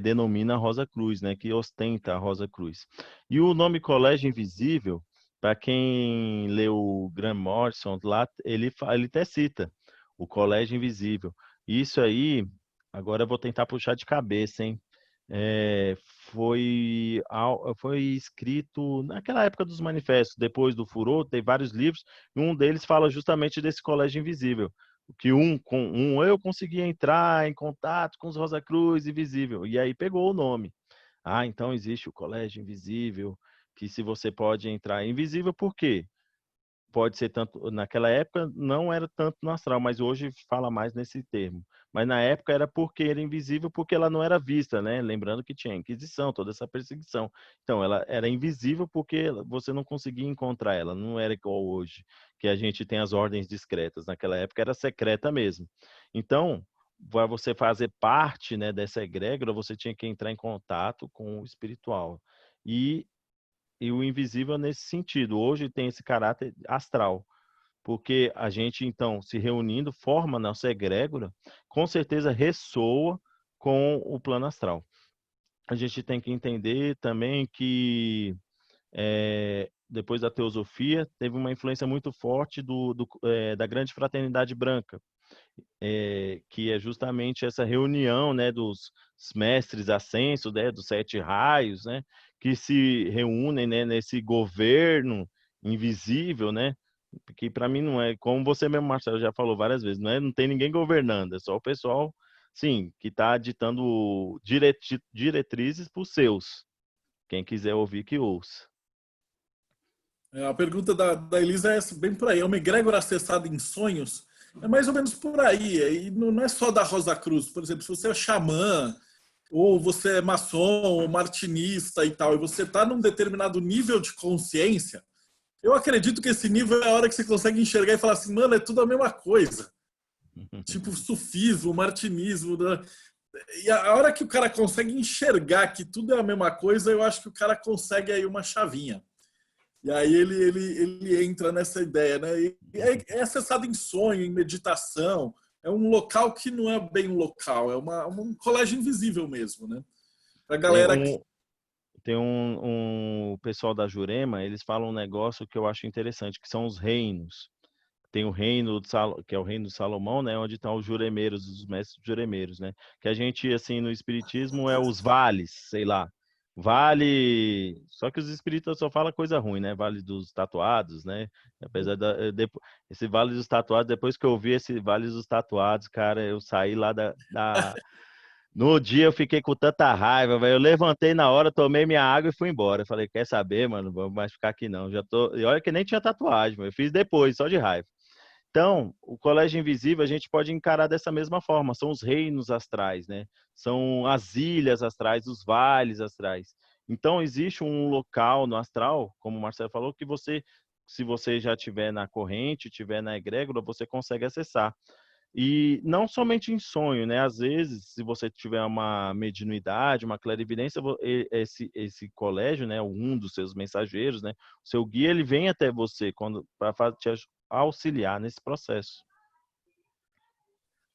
[SPEAKER 2] denomina a Rosa Cruz, né? Que ostenta a Rosa Cruz. E o nome Colégio Invisível, para quem leu o Graham Morrison, lá ele até cita o Colégio Invisível. Isso aí, agora eu vou tentar puxar de cabeça, hein? É, foi escrito naquela época dos manifestos, depois do Furor, tem vários livros, e um deles fala justamente desse colégio invisível, que com eu conseguia entrar em contato com os Rosa Cruz Invisível, e aí pegou o nome. Ah, então existe o colégio invisível, que se você pode entrar invisível, por quê? Pode ser tanto, naquela época não era tanto no astral, mas hoje fala mais nesse termo. Mas na época era porque era invisível, porque ela não era vista, né? Lembrando que tinha a Inquisição, toda essa perseguição. Então, ela era invisível porque você não conseguia encontrar ela, não era igual hoje, que a gente tem as ordens discretas. Naquela época era secreta mesmo. Então, para você fazer parte, né, dessa egrégora, você tinha que entrar em contato com o espiritual. E o invisível nesse sentido. Hoje tem esse caráter astral, porque a gente, então, se reunindo, forma nossa egrégora, com certeza ressoa com o plano astral. A gente tem que entender também que, depois da teosofia, teve uma influência muito forte da grande fraternidade branca, que é justamente essa reunião, né, dos mestres ascensos, né, dos 7 raios, né, que se reúnem, né, nesse governo invisível, né, que para mim não é, como você mesmo, Marcelo, já falou várias vezes, não tem ninguém governando, é só o pessoal, sim, que está ditando diretrizes para os seus. Quem quiser ouvir, que ouça.
[SPEAKER 1] A pergunta da Elisa é bem por aí. É uma egrégora acessada em sonhos? É mais ou menos por aí. E não é só da Rosa Cruz. Por exemplo, se você é xamã, ou você é maçom, ou martinista e tal, e você está num determinado nível de consciência, eu acredito que esse nível é a hora que você consegue enxergar e falar assim, mano, é tudo a mesma coisa. Tipo sufismo, martinismo. Né? E a hora que o cara consegue enxergar que tudo é a mesma coisa, eu acho que o cara consegue aí uma chavinha. E aí ele entra nessa ideia, né? E é acessado em sonho, em meditação. É um local que não é bem um local, é um colégio invisível mesmo, né? A
[SPEAKER 2] Tem
[SPEAKER 1] galera que.
[SPEAKER 2] um, o pessoal da Jurema, eles falam um negócio que eu acho interessante, que são os reinos. Tem o reino que é o reino de Salomão, né, onde estão os juremeiros, os mestres juremeiros, né? Que a gente assim no espiritismo é os vales, sei lá. Vale, só que os espíritas só falam coisa ruim, né? Vale dos tatuados, né? Apesar esse vale dos tatuados, depois que eu vi esse vale dos tatuados, cara, eu saí lá no dia eu fiquei com tanta raiva, velho. Eu levantei na hora, tomei minha água e fui embora. Falei, quer saber, mano? Vamos mais ficar aqui não. Já tô. E olha que nem tinha tatuagem, mas eu fiz depois, só de raiva. Então, o colégio invisível a gente pode encarar dessa mesma forma. São os reinos astrais, né? São as ilhas astrais, os vales astrais. Então, existe um local no astral, como o Marcelo falou, que você, se você já estiver na corrente, estiver na egrégora, você consegue acessar. E não somente em sonho, né? Às vezes, se você tiver uma mediunidade, uma clarividência, esse colégio, né? Um dos seus mensageiros, né? O seu guia, ele vem até você quando para te auxiliar nesse processo.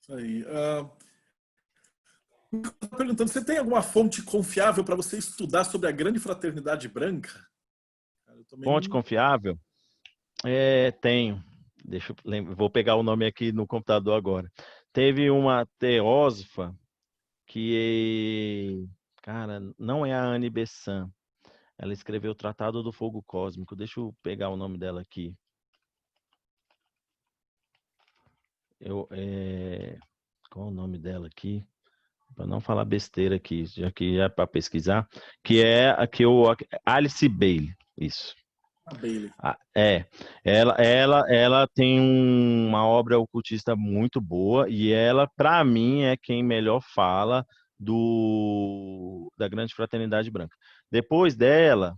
[SPEAKER 1] Isso aí. Perguntando, você tem alguma fonte confiável para você estudar sobre a Grande Fraternidade Branca? Eu também
[SPEAKER 2] Fonte
[SPEAKER 1] não...
[SPEAKER 2] confiável? Tenho. Deixa eu vou pegar o nome aqui no computador agora. Teve uma teósofa que, cara, não é a Anne Besant. Ela escreveu o Tratado do Fogo Cósmico. Deixa eu pegar o nome dela aqui. Qual o nome dela aqui? Para não falar besteira aqui, já que é para pesquisar, que é Alice Bailey, isso.
[SPEAKER 1] A Bailey.
[SPEAKER 2] Ela tem uma obra ocultista muito boa e ela, para mim, é quem melhor fala da Grande Fraternidade Branca. Depois dela,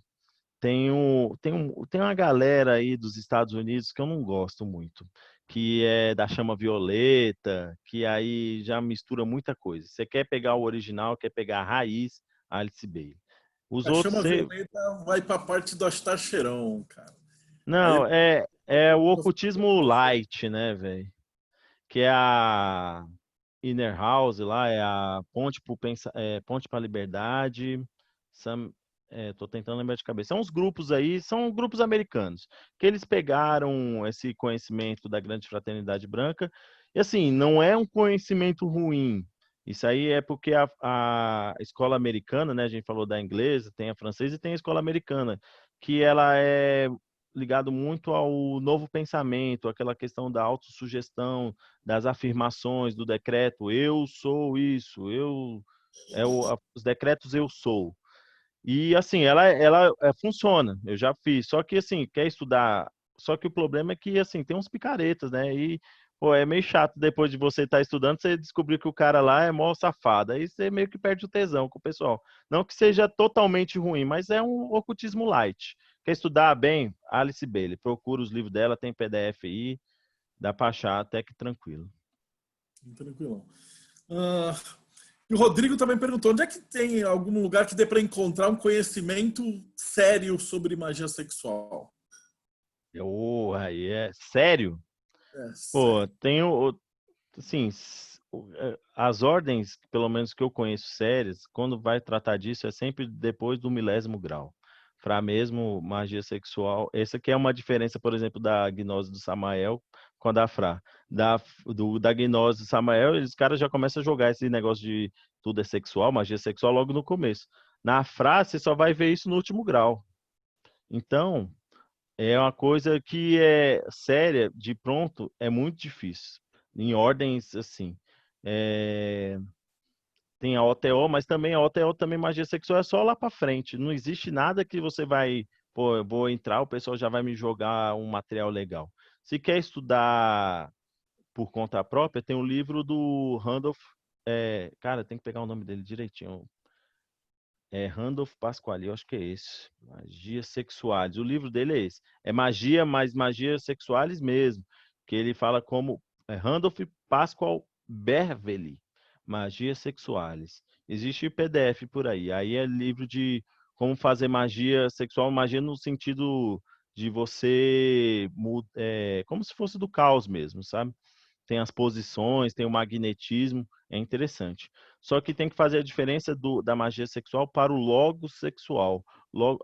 [SPEAKER 2] tem uma galera aí dos Estados Unidos que eu não gosto muito, que é da Chama Violeta, que aí já mistura muita coisa. Você quer pegar o original, quer pegar a raiz, Alice Bailey. Os
[SPEAKER 1] A
[SPEAKER 2] outros,
[SPEAKER 1] Chama Violeta vai para a parte do Astacheron, cara.
[SPEAKER 2] não,
[SPEAKER 1] Aí,
[SPEAKER 2] é o ocultismo light, né, velho? Que é a Inner House lá, é a Ponte para a Liberdade. Tô tentando lembrar de cabeça. São uns grupos aí, são grupos americanos, que eles pegaram esse conhecimento da Grande Fraternidade Branca, e assim, não é um conhecimento ruim. Isso aí é porque a escola americana, né? A gente falou da inglesa, tem a francesa e tem a escola americana, que ela é ligado muito ao novo pensamento, aquela questão da autossugestão, das afirmações, do decreto, eu sou isso, os decretos eu sou. E assim, ela funciona, eu já fiz. Só que assim, quer estudar. Só que o problema é que assim, tem uns picaretas, né? E pô, é meio chato depois de você estar estudando, você descobrir que o cara lá é mó safado. Aí você meio que perde o tesão com o pessoal. Não que seja totalmente ruim, mas é um ocultismo light. Quer estudar bem? Alice Bailey. Procura os livros dela, tem PDF aí, dá pra achar até que tranquilo.
[SPEAKER 1] tranquilão. E o Rodrigo também perguntou, onde é que tem algum lugar que dê para encontrar um conhecimento sério sobre magia sexual?
[SPEAKER 2] Aí é sério? Pô,
[SPEAKER 1] Sério.
[SPEAKER 2] assim, as ordens, pelo menos que eu conheço sérias, quando vai tratar disso é sempre depois do 1000º grau. Fra mesmo, magia sexual. Essa aqui é uma diferença, por exemplo, da gnose do Samael com a da Fra. Da gnose do Samael, os caras já começam a jogar esse negócio de tudo é sexual, magia sexual logo no começo. Na Fra, você só vai ver isso no último grau. Então, é uma coisa que é séria, de pronto, é muito difícil. Em ordens, assim. É, Tem a OTO, mas também a OTO, também magia sexual, é só lá para frente. Não existe nada que você vai, pô, eu vou entrar, o pessoal já vai me jogar um material legal. Se quer estudar por conta própria, tem o livro do Randolph, cara, tem que pegar o nome dele direitinho. Randolph Pasquale, eu acho que é esse. Magia Sexuales. O livro dele é esse. É magia, mas magia sexuales mesmo. Que ele fala como Randolph Pasquale Beverly. Magia Sexuales. Existe PDF por aí. Aí é livro de como fazer magia sexual, magia no sentido de você, como se fosse do caos mesmo, sabe? Tem as posições, tem o magnetismo, é interessante. Só que tem que fazer a diferença da magia sexual para o logo sexual.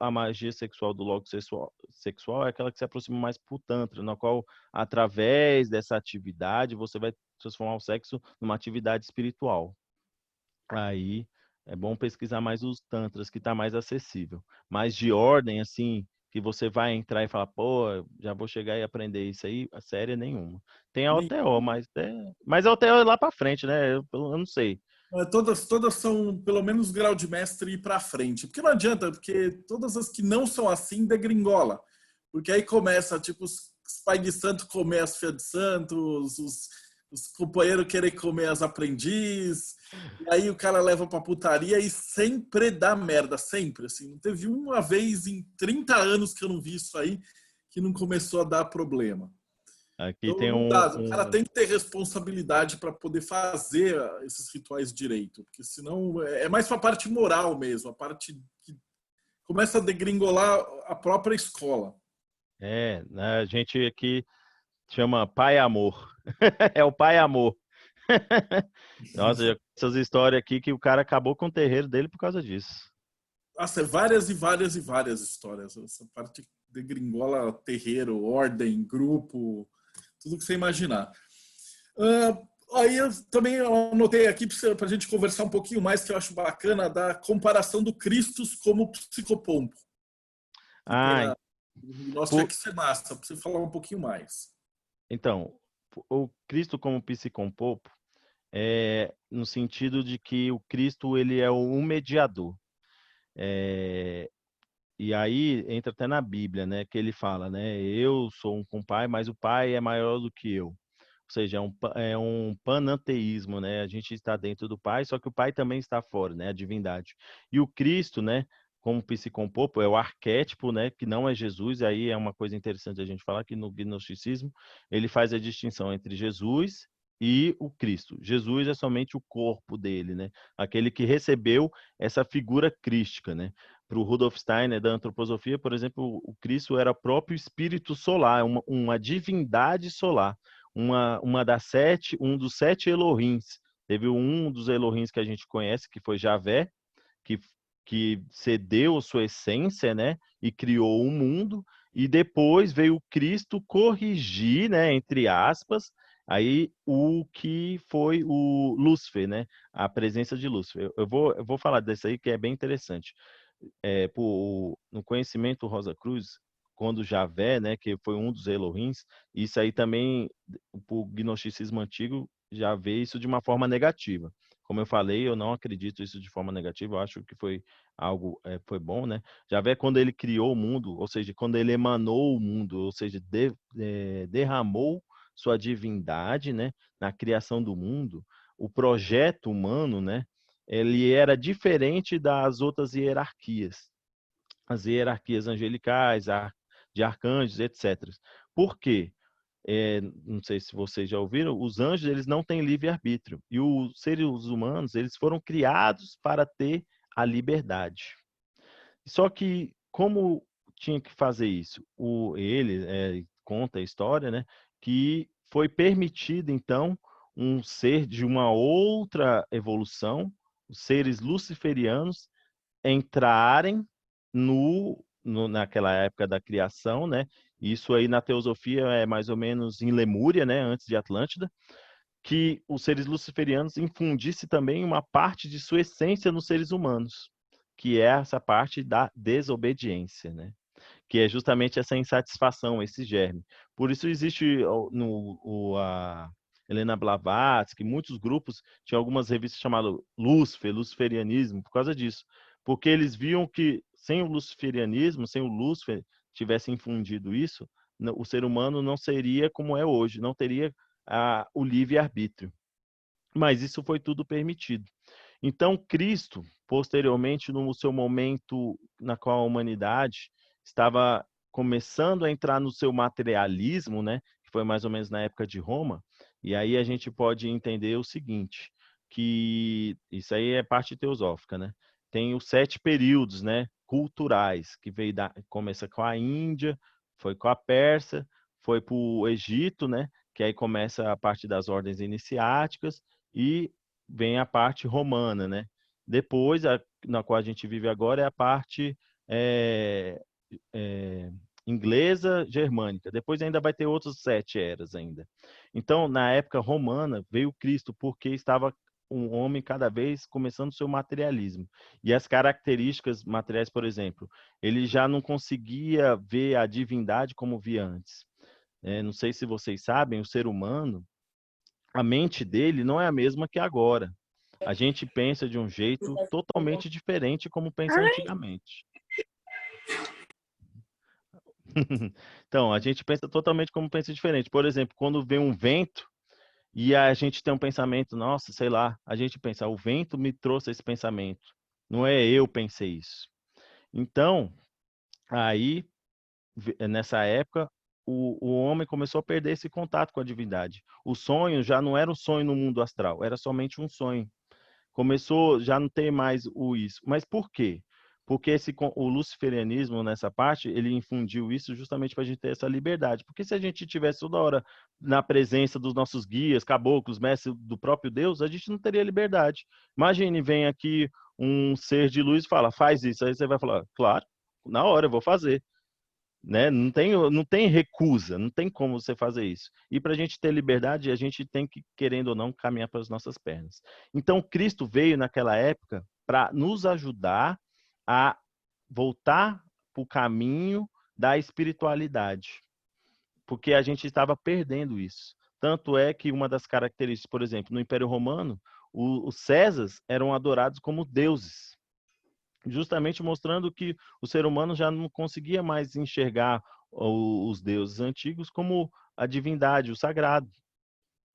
[SPEAKER 2] A magia sexual do logo sexual é aquela que se aproxima mais para o Tantra, na qual, através dessa atividade, você vai transformar o sexo numa atividade espiritual. Aí é bom pesquisar mais os Tantras, que está mais acessível. Mas de ordem, assim, que você vai entrar e falar, pô, já vou chegar e aprender isso aí, a série nenhuma. Tem a OTO, mas a OTO é lá para frente, né? Eu não sei.
[SPEAKER 1] Todas são pelo menos grau de mestre e para frente. Porque não adianta, porque todas as que não são assim degringola. Porque aí começa, tipo, os pais de santo comer as filhas de santo, os companheiros querem comer as aprendiz, e aí o cara leva pra putaria e sempre dá merda, sempre, assim. Não teve uma vez em 30 anos que eu não vi isso aí que não começou a dar problema.
[SPEAKER 2] Aqui
[SPEAKER 1] Então
[SPEAKER 2] tem
[SPEAKER 1] não dá, o cara tem que ter responsabilidade para poder fazer esses rituais direito, porque senão é mais para a parte moral mesmo, a parte que começa a degringolar a própria escola.
[SPEAKER 2] né, a gente aqui chama pai amor. É o pai amor. Nossa, essas histórias aqui que o cara acabou com o terreiro dele por causa disso.
[SPEAKER 1] Nossa, é várias e várias e várias histórias. Essa parte degringola terreiro, ordem, grupo, tudo que você imaginar. Aí eu também anotei aqui para a gente conversar um pouquinho mais, que eu acho bacana, da comparação do Christus como psicopompo. Que tem
[SPEAKER 2] Ah,
[SPEAKER 1] no gnóstico,
[SPEAKER 2] por-
[SPEAKER 1] que isso é massa, para você falar um pouquinho mais.
[SPEAKER 2] então, o Cristo como psicompopo é no sentido de que o Cristo ele é um mediador. É, e aí entra até na Bíblia, né, que ele fala, né, eu sou um com o Pai, mas o Pai é maior do que eu. Ou seja, é um pananteísmo, né? A gente está dentro do Pai, só que o Pai também está fora, né? A divindade. E o Cristo, né? Como psicompopo, é o arquétipo, né? Que não é Jesus. Aí é uma coisa interessante a gente falar que no gnosticismo ele faz a distinção entre Jesus e o Cristo. Jesus é somente o corpo dele, né? Aquele que recebeu essa figura crística, né? Para o Rudolf Steiner, da antroposofia, por exemplo, o Cristo era próprio espírito solar, uma divindade solar, um dos sete Elohims. Teve um dos Elohims que a gente conhece, que foi Javé, que, que cedeu sua essência, né, e criou o mundo, e depois veio o Cristo corrigir, né, entre aspas, aí o que foi o Lúcifer, né, a presença de Lúcifer. Eu vou falar desse aí que é bem interessante. No conhecimento Rosa Cruz, quando Javé, né, que foi um dos Elohims, isso aí também, o gnosticismo antigo já vê isso de uma forma negativa. Como eu falei, eu não acredito isso de forma negativa, eu acho que foi algo, foi bom, né? Javé, quando ele criou o mundo, ou seja, quando ele emanou o mundo, ou seja, derramou sua divindade, né, na criação do mundo, o projeto humano, né, ele era diferente das outras hierarquias, as hierarquias angelicais, de arcanjos, etc. Por quê? Não sei se vocês já ouviram, os anjos eles não têm livre-arbítrio e os seres humanos eles foram criados para ter a liberdade. Só que como tinha que fazer isso? Ele conta a história, né, que foi permitido então um ser de uma outra evolução, os seres luciferianos entrarem naquela época da criação, né? Isso aí na teosofia é mais ou menos em Lemúria, né? Antes de Atlântida, que os seres luciferianos infundissem também uma parte de sua essência nos seres humanos, que é essa parte da desobediência, né? Que é justamente essa insatisfação, esse germe. Por isso existe a Helena Blavatsky, muitos grupos, tinha algumas revistas chamadas Lúcifer, Luciferianismo, por causa disso. Porque eles viam que sem o luciferianismo, sem o Lúcifer tivesse infundido isso, o ser humano não seria como é hoje, não teria o livre-arbítrio. Mas isso foi tudo permitido. Então, Cristo, posteriormente, no seu momento na qual a humanidade estava começando a entrar no seu materialismo, né, que foi mais ou menos na época de Roma, e aí a gente pode entender o seguinte, que isso aí é parte teosófica, né? Tem os 7 períodos, né, culturais, que começa com a Índia, foi com a Pérsia, foi para o Egito, né, que aí começa a parte das ordens iniciáticas, e vem a parte romana, né? Depois, na qual a gente vive agora, é a parte é, é, inglesa, germânica. Depois ainda vai ter outras 7 eras ainda. Então, na época romana, veio Cristo porque estava um homem cada vez começando o seu materialismo. E as características materiais, por exemplo, ele já não conseguia ver a divindade como via antes. Não sei se vocês sabem, o ser humano, a mente dele não é a mesma que agora. A gente pensa de um jeito totalmente diferente como pensa antigamente. Então, a gente pensa totalmente como pensa diferente. Por exemplo, quando vem um vento e a gente tem um pensamento, nossa, sei lá, a gente pensa, o vento me trouxe esse pensamento. Não é eu pensei isso. Então, aí, nessa época, o homem começou a perder esse contato com a divindade. O sonho já não era um sonho no mundo astral, era somente um sonho. Começou já não ter mais o isso. Mas por quê? Porque o luciferianismo, nessa parte, ele infundiu isso justamente para a gente ter essa liberdade. Porque se a gente tivesse toda hora na presença dos nossos guias, caboclos, mestres do próprio Deus, a gente não teria liberdade. Imagine, vem aqui um ser de luz e fala, faz isso. Aí você vai falar, claro, na hora eu vou fazer. Né? Não tem recusa, não tem como você fazer isso. E para a gente ter liberdade, a gente tem que, querendo ou não, caminhar para as nossas pernas. Então, Cristo veio naquela época para nos ajudar a voltar para o caminho da espiritualidade, porque a gente estava perdendo isso. Tanto é que uma das características, por exemplo, no Império Romano, os Césares eram adorados como deuses, justamente mostrando que o ser humano já não conseguia mais enxergar os deuses antigos como a divindade, o sagrado.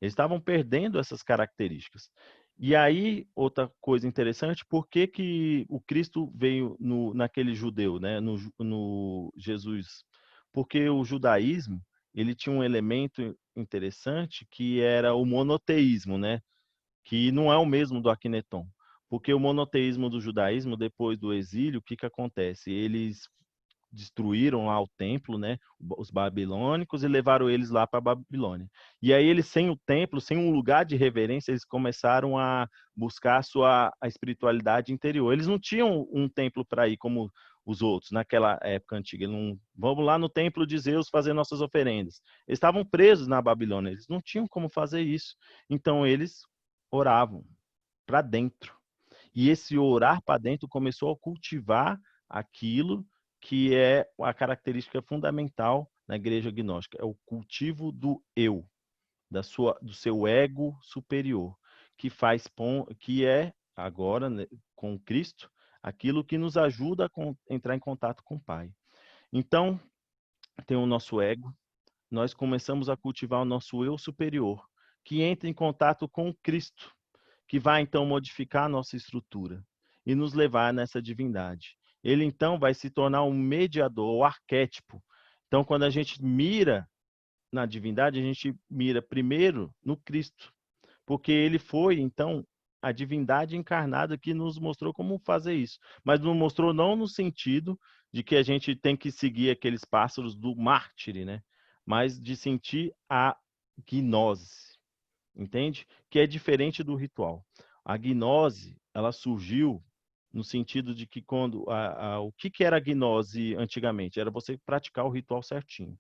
[SPEAKER 2] Eles estavam perdendo essas características. E aí, outra coisa interessante, por que, que o Cristo veio naquele judeu, né? no Jesus? Porque o judaísmo, ele tinha um elemento interessante que era o monoteísmo, né? Que não é o mesmo do Akhneton. Porque o monoteísmo do judaísmo, depois do exílio, o que, que acontece? Eles destruíram lá o templo, né, os babilônicos, e levaram eles lá para a Babilônia. E aí eles, sem o templo, sem um lugar de reverência, eles começaram a buscar a espiritualidade interior. Eles não tinham um templo para ir como os outros, naquela época antiga. Não, vamos lá no templo de Zeus fazer nossas oferendas. Eles estavam presos na Babilônia, eles não tinham como fazer isso. Então eles oravam para dentro. E esse orar para dentro começou a cultivar aquilo que é a característica fundamental na igreja gnóstica, é o cultivo do eu, do seu ego superior, que é agora, né, com Cristo, aquilo que nos ajuda a entrar em contato com o Pai. Então, tem o nosso ego, nós começamos a cultivar o nosso eu superior, que entra em contato com Cristo, que vai então modificar a nossa estrutura e nos levar nessa divindade. Ele então vai se tornar um mediador, o arquétipo. Então, quando a gente mira na divindade, a gente mira primeiro no Cristo, porque ele foi então a divindade encarnada que nos mostrou como fazer isso, mas nos mostrou não no sentido de que a gente tem que seguir aqueles pássaros do mártir, né? Mas de sentir a gnose, entende? Que é diferente do ritual. A gnose, ela surgiu no sentido de que o que era a gnose antigamente? Era você praticar o ritual certinho.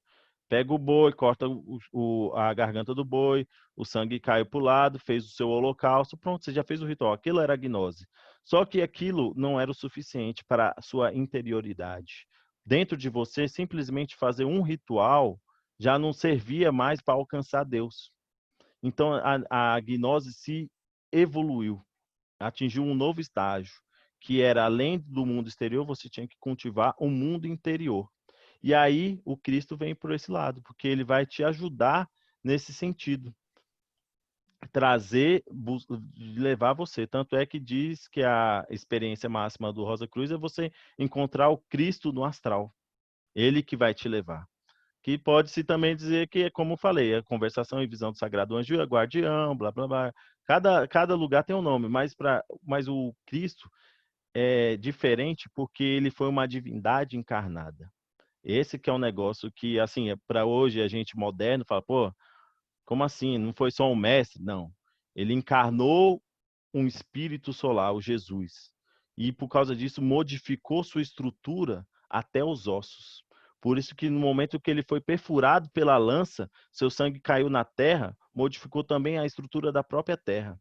[SPEAKER 2] Pega o boi, corta a garganta do boi, o sangue cai para o lado, fez o seu holocausto, pronto, você já fez o ritual. Aquilo era a gnose. Só que aquilo não era o suficiente para a sua interioridade. Dentro de você, simplesmente fazer um ritual já não servia mais para alcançar Deus. Então, a gnose se evoluiu, atingiu um novo estágio, que era além do mundo exterior, você tinha que cultivar o mundo interior. E aí o Cristo vem por esse lado, porque ele vai te ajudar nesse sentido, levar você. Tanto é que diz que a experiência máxima do Rosa Cruz é você encontrar o Cristo no astral. Ele que vai te levar. Que pode-se também dizer que, como eu falei, a conversação e visão do Sagrado Anjo é guardião, blá, blá, blá. Cada lugar tem um nome, mas o Cristo é diferente porque ele foi uma divindade encarnada. Esse que é um negócio que, assim, para hoje a gente moderno fala, pô, como assim? Não foi só um mestre? Não. Ele encarnou um espírito solar, o Jesus. E por causa disso modificou sua estrutura até os ossos. Por isso que no momento que ele foi perfurado pela lança, seu sangue caiu na terra, modificou também a estrutura da própria terra,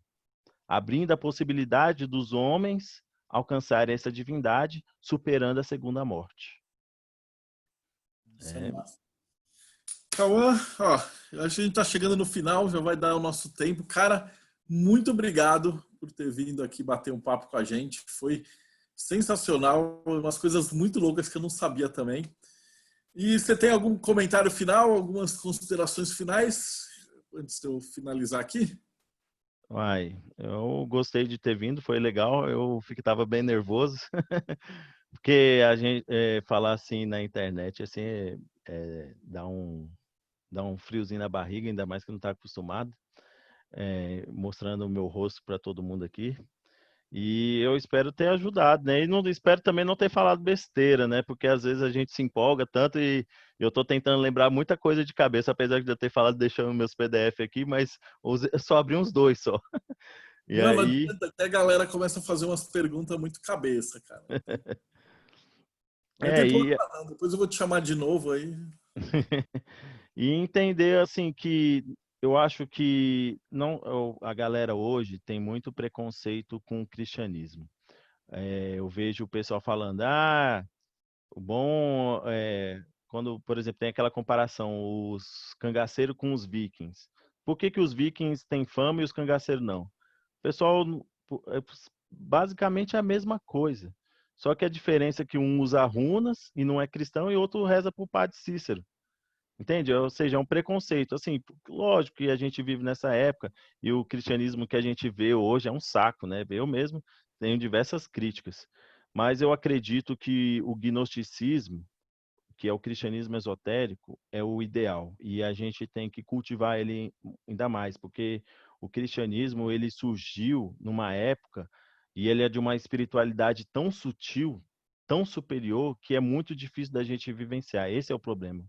[SPEAKER 2] abrindo a possibilidade dos homens alcançarem essa divindade, superando a segunda morte.
[SPEAKER 1] Isso é massa. Cauã, ó, a gente está chegando no final, já vai dar o nosso tempo. Cara, muito obrigado por ter vindo aqui bater um papo com a gente. Foi sensacional, umas coisas muito loucas que eu não sabia também. E você tem algum comentário final, algumas considerações finais, antes de eu finalizar aqui?
[SPEAKER 2] Uai, eu gostei de ter vindo, foi legal. Eu estava bem nervoso, porque a gente falar assim na internet assim dá um friozinho na barriga, ainda mais que não está acostumado, mostrando o meu rosto para todo mundo aqui. E eu espero ter ajudado, né? E não espero também não ter falado besteira, né? Porque às vezes a gente se empolga tanto e eu estou tentando lembrar muita coisa de cabeça, apesar de eu ter falado deixando meus PDF aqui, mas eu só abri uns dois só. E
[SPEAKER 1] Não, não
[SPEAKER 2] aí,
[SPEAKER 1] adianta, até a galera começa a fazer umas perguntas muito cabeça, cara. Mas
[SPEAKER 2] é,
[SPEAKER 1] tem
[SPEAKER 2] e,
[SPEAKER 1] problema não, depois eu vou te chamar de novo aí.
[SPEAKER 2] e entender assim que eu acho que não a galera hoje tem muito preconceito com o cristianismo. Eu vejo o pessoal falando, o bom é quando, por exemplo, tem aquela comparação, os cangaceiros com os vikings. Por que que os vikings têm fama e os cangaceiros não? O pessoal, basicamente é a mesma coisa. Só que a diferença é que um usa runas e não é cristão e outro reza pro padre Cícero. Entende? Ou seja, é um preconceito. Assim, lógico que a gente vive nessa época e o cristianismo que a gente vê hoje é um saco, né? Eu mesmo tenho diversas críticas. Mas eu acredito que o gnosticismo, que é o cristianismo esotérico, é o ideal. E a gente tem que cultivar ele ainda mais, porque o cristianismo, ele surgiu numa época e ele é de uma espiritualidade tão sutil, tão superior, que é muito difícil da gente vivenciar. Esse é o problema.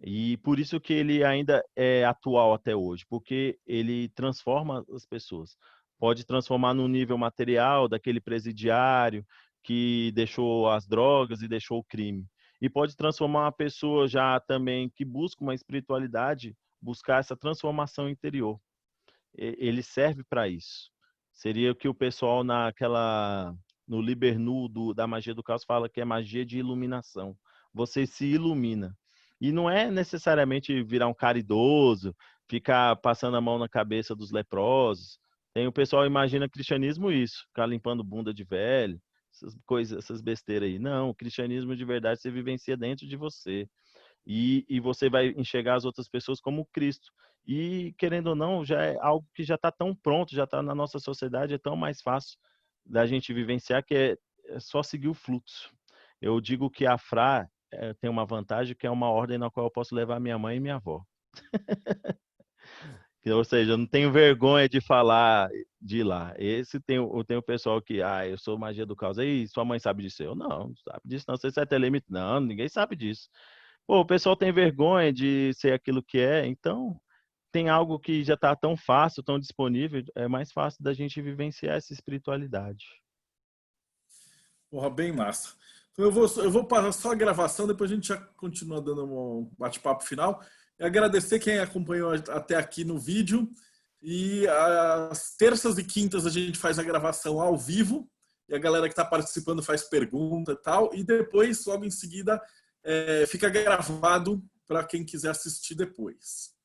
[SPEAKER 2] E por isso que ele ainda é atual até hoje, porque ele transforma as pessoas. Pode transformar no nível material daquele presidiário que deixou as drogas e deixou o crime. E pode transformar uma pessoa já também que busca uma espiritualidade, buscar essa transformação interior. Ele serve para isso. Seria o que o pessoal no Liber Nu da magia do caos fala que é magia de iluminação. Você se ilumina. E não é necessariamente virar um cara idoso, ficar passando a mão na cabeça dos leprosos. Tem o pessoal imagina cristianismo isso, ficar limpando bunda de velho, essas coisas, essas besteiras aí. Não, o cristianismo de verdade você vivencia dentro de você e você vai enxergar as outras pessoas como Cristo. E, querendo ou não, já é algo que já está tão pronto, já está na nossa sociedade, é tão mais fácil da gente vivenciar que é só seguir o fluxo. Eu digo que a Fra tem uma vantagem que é uma ordem na qual eu posso levar minha mãe e minha avó. Ou seja, eu não tenho vergonha de falar de ir lá. Tem o pessoal que, eu sou magia do caos. Aí, sua mãe sabe disso? Eu não sabe disso, não. Você é telemite? Não, ninguém sabe disso. Pô, o pessoal tem vergonha de ser aquilo que é, então tem algo que já está tão fácil, tão disponível, é mais fácil da gente vivenciar essa espiritualidade.
[SPEAKER 1] Porra, bem massa. Então eu vou parar só a gravação, depois a gente já continua dando um bate-papo final. E agradecer quem acompanhou até aqui no vídeo. E às terças e quintas a gente faz a gravação ao vivo. E a galera que está participando faz pergunta e tal. E depois, logo em seguida, fica gravado para quem quiser assistir depois.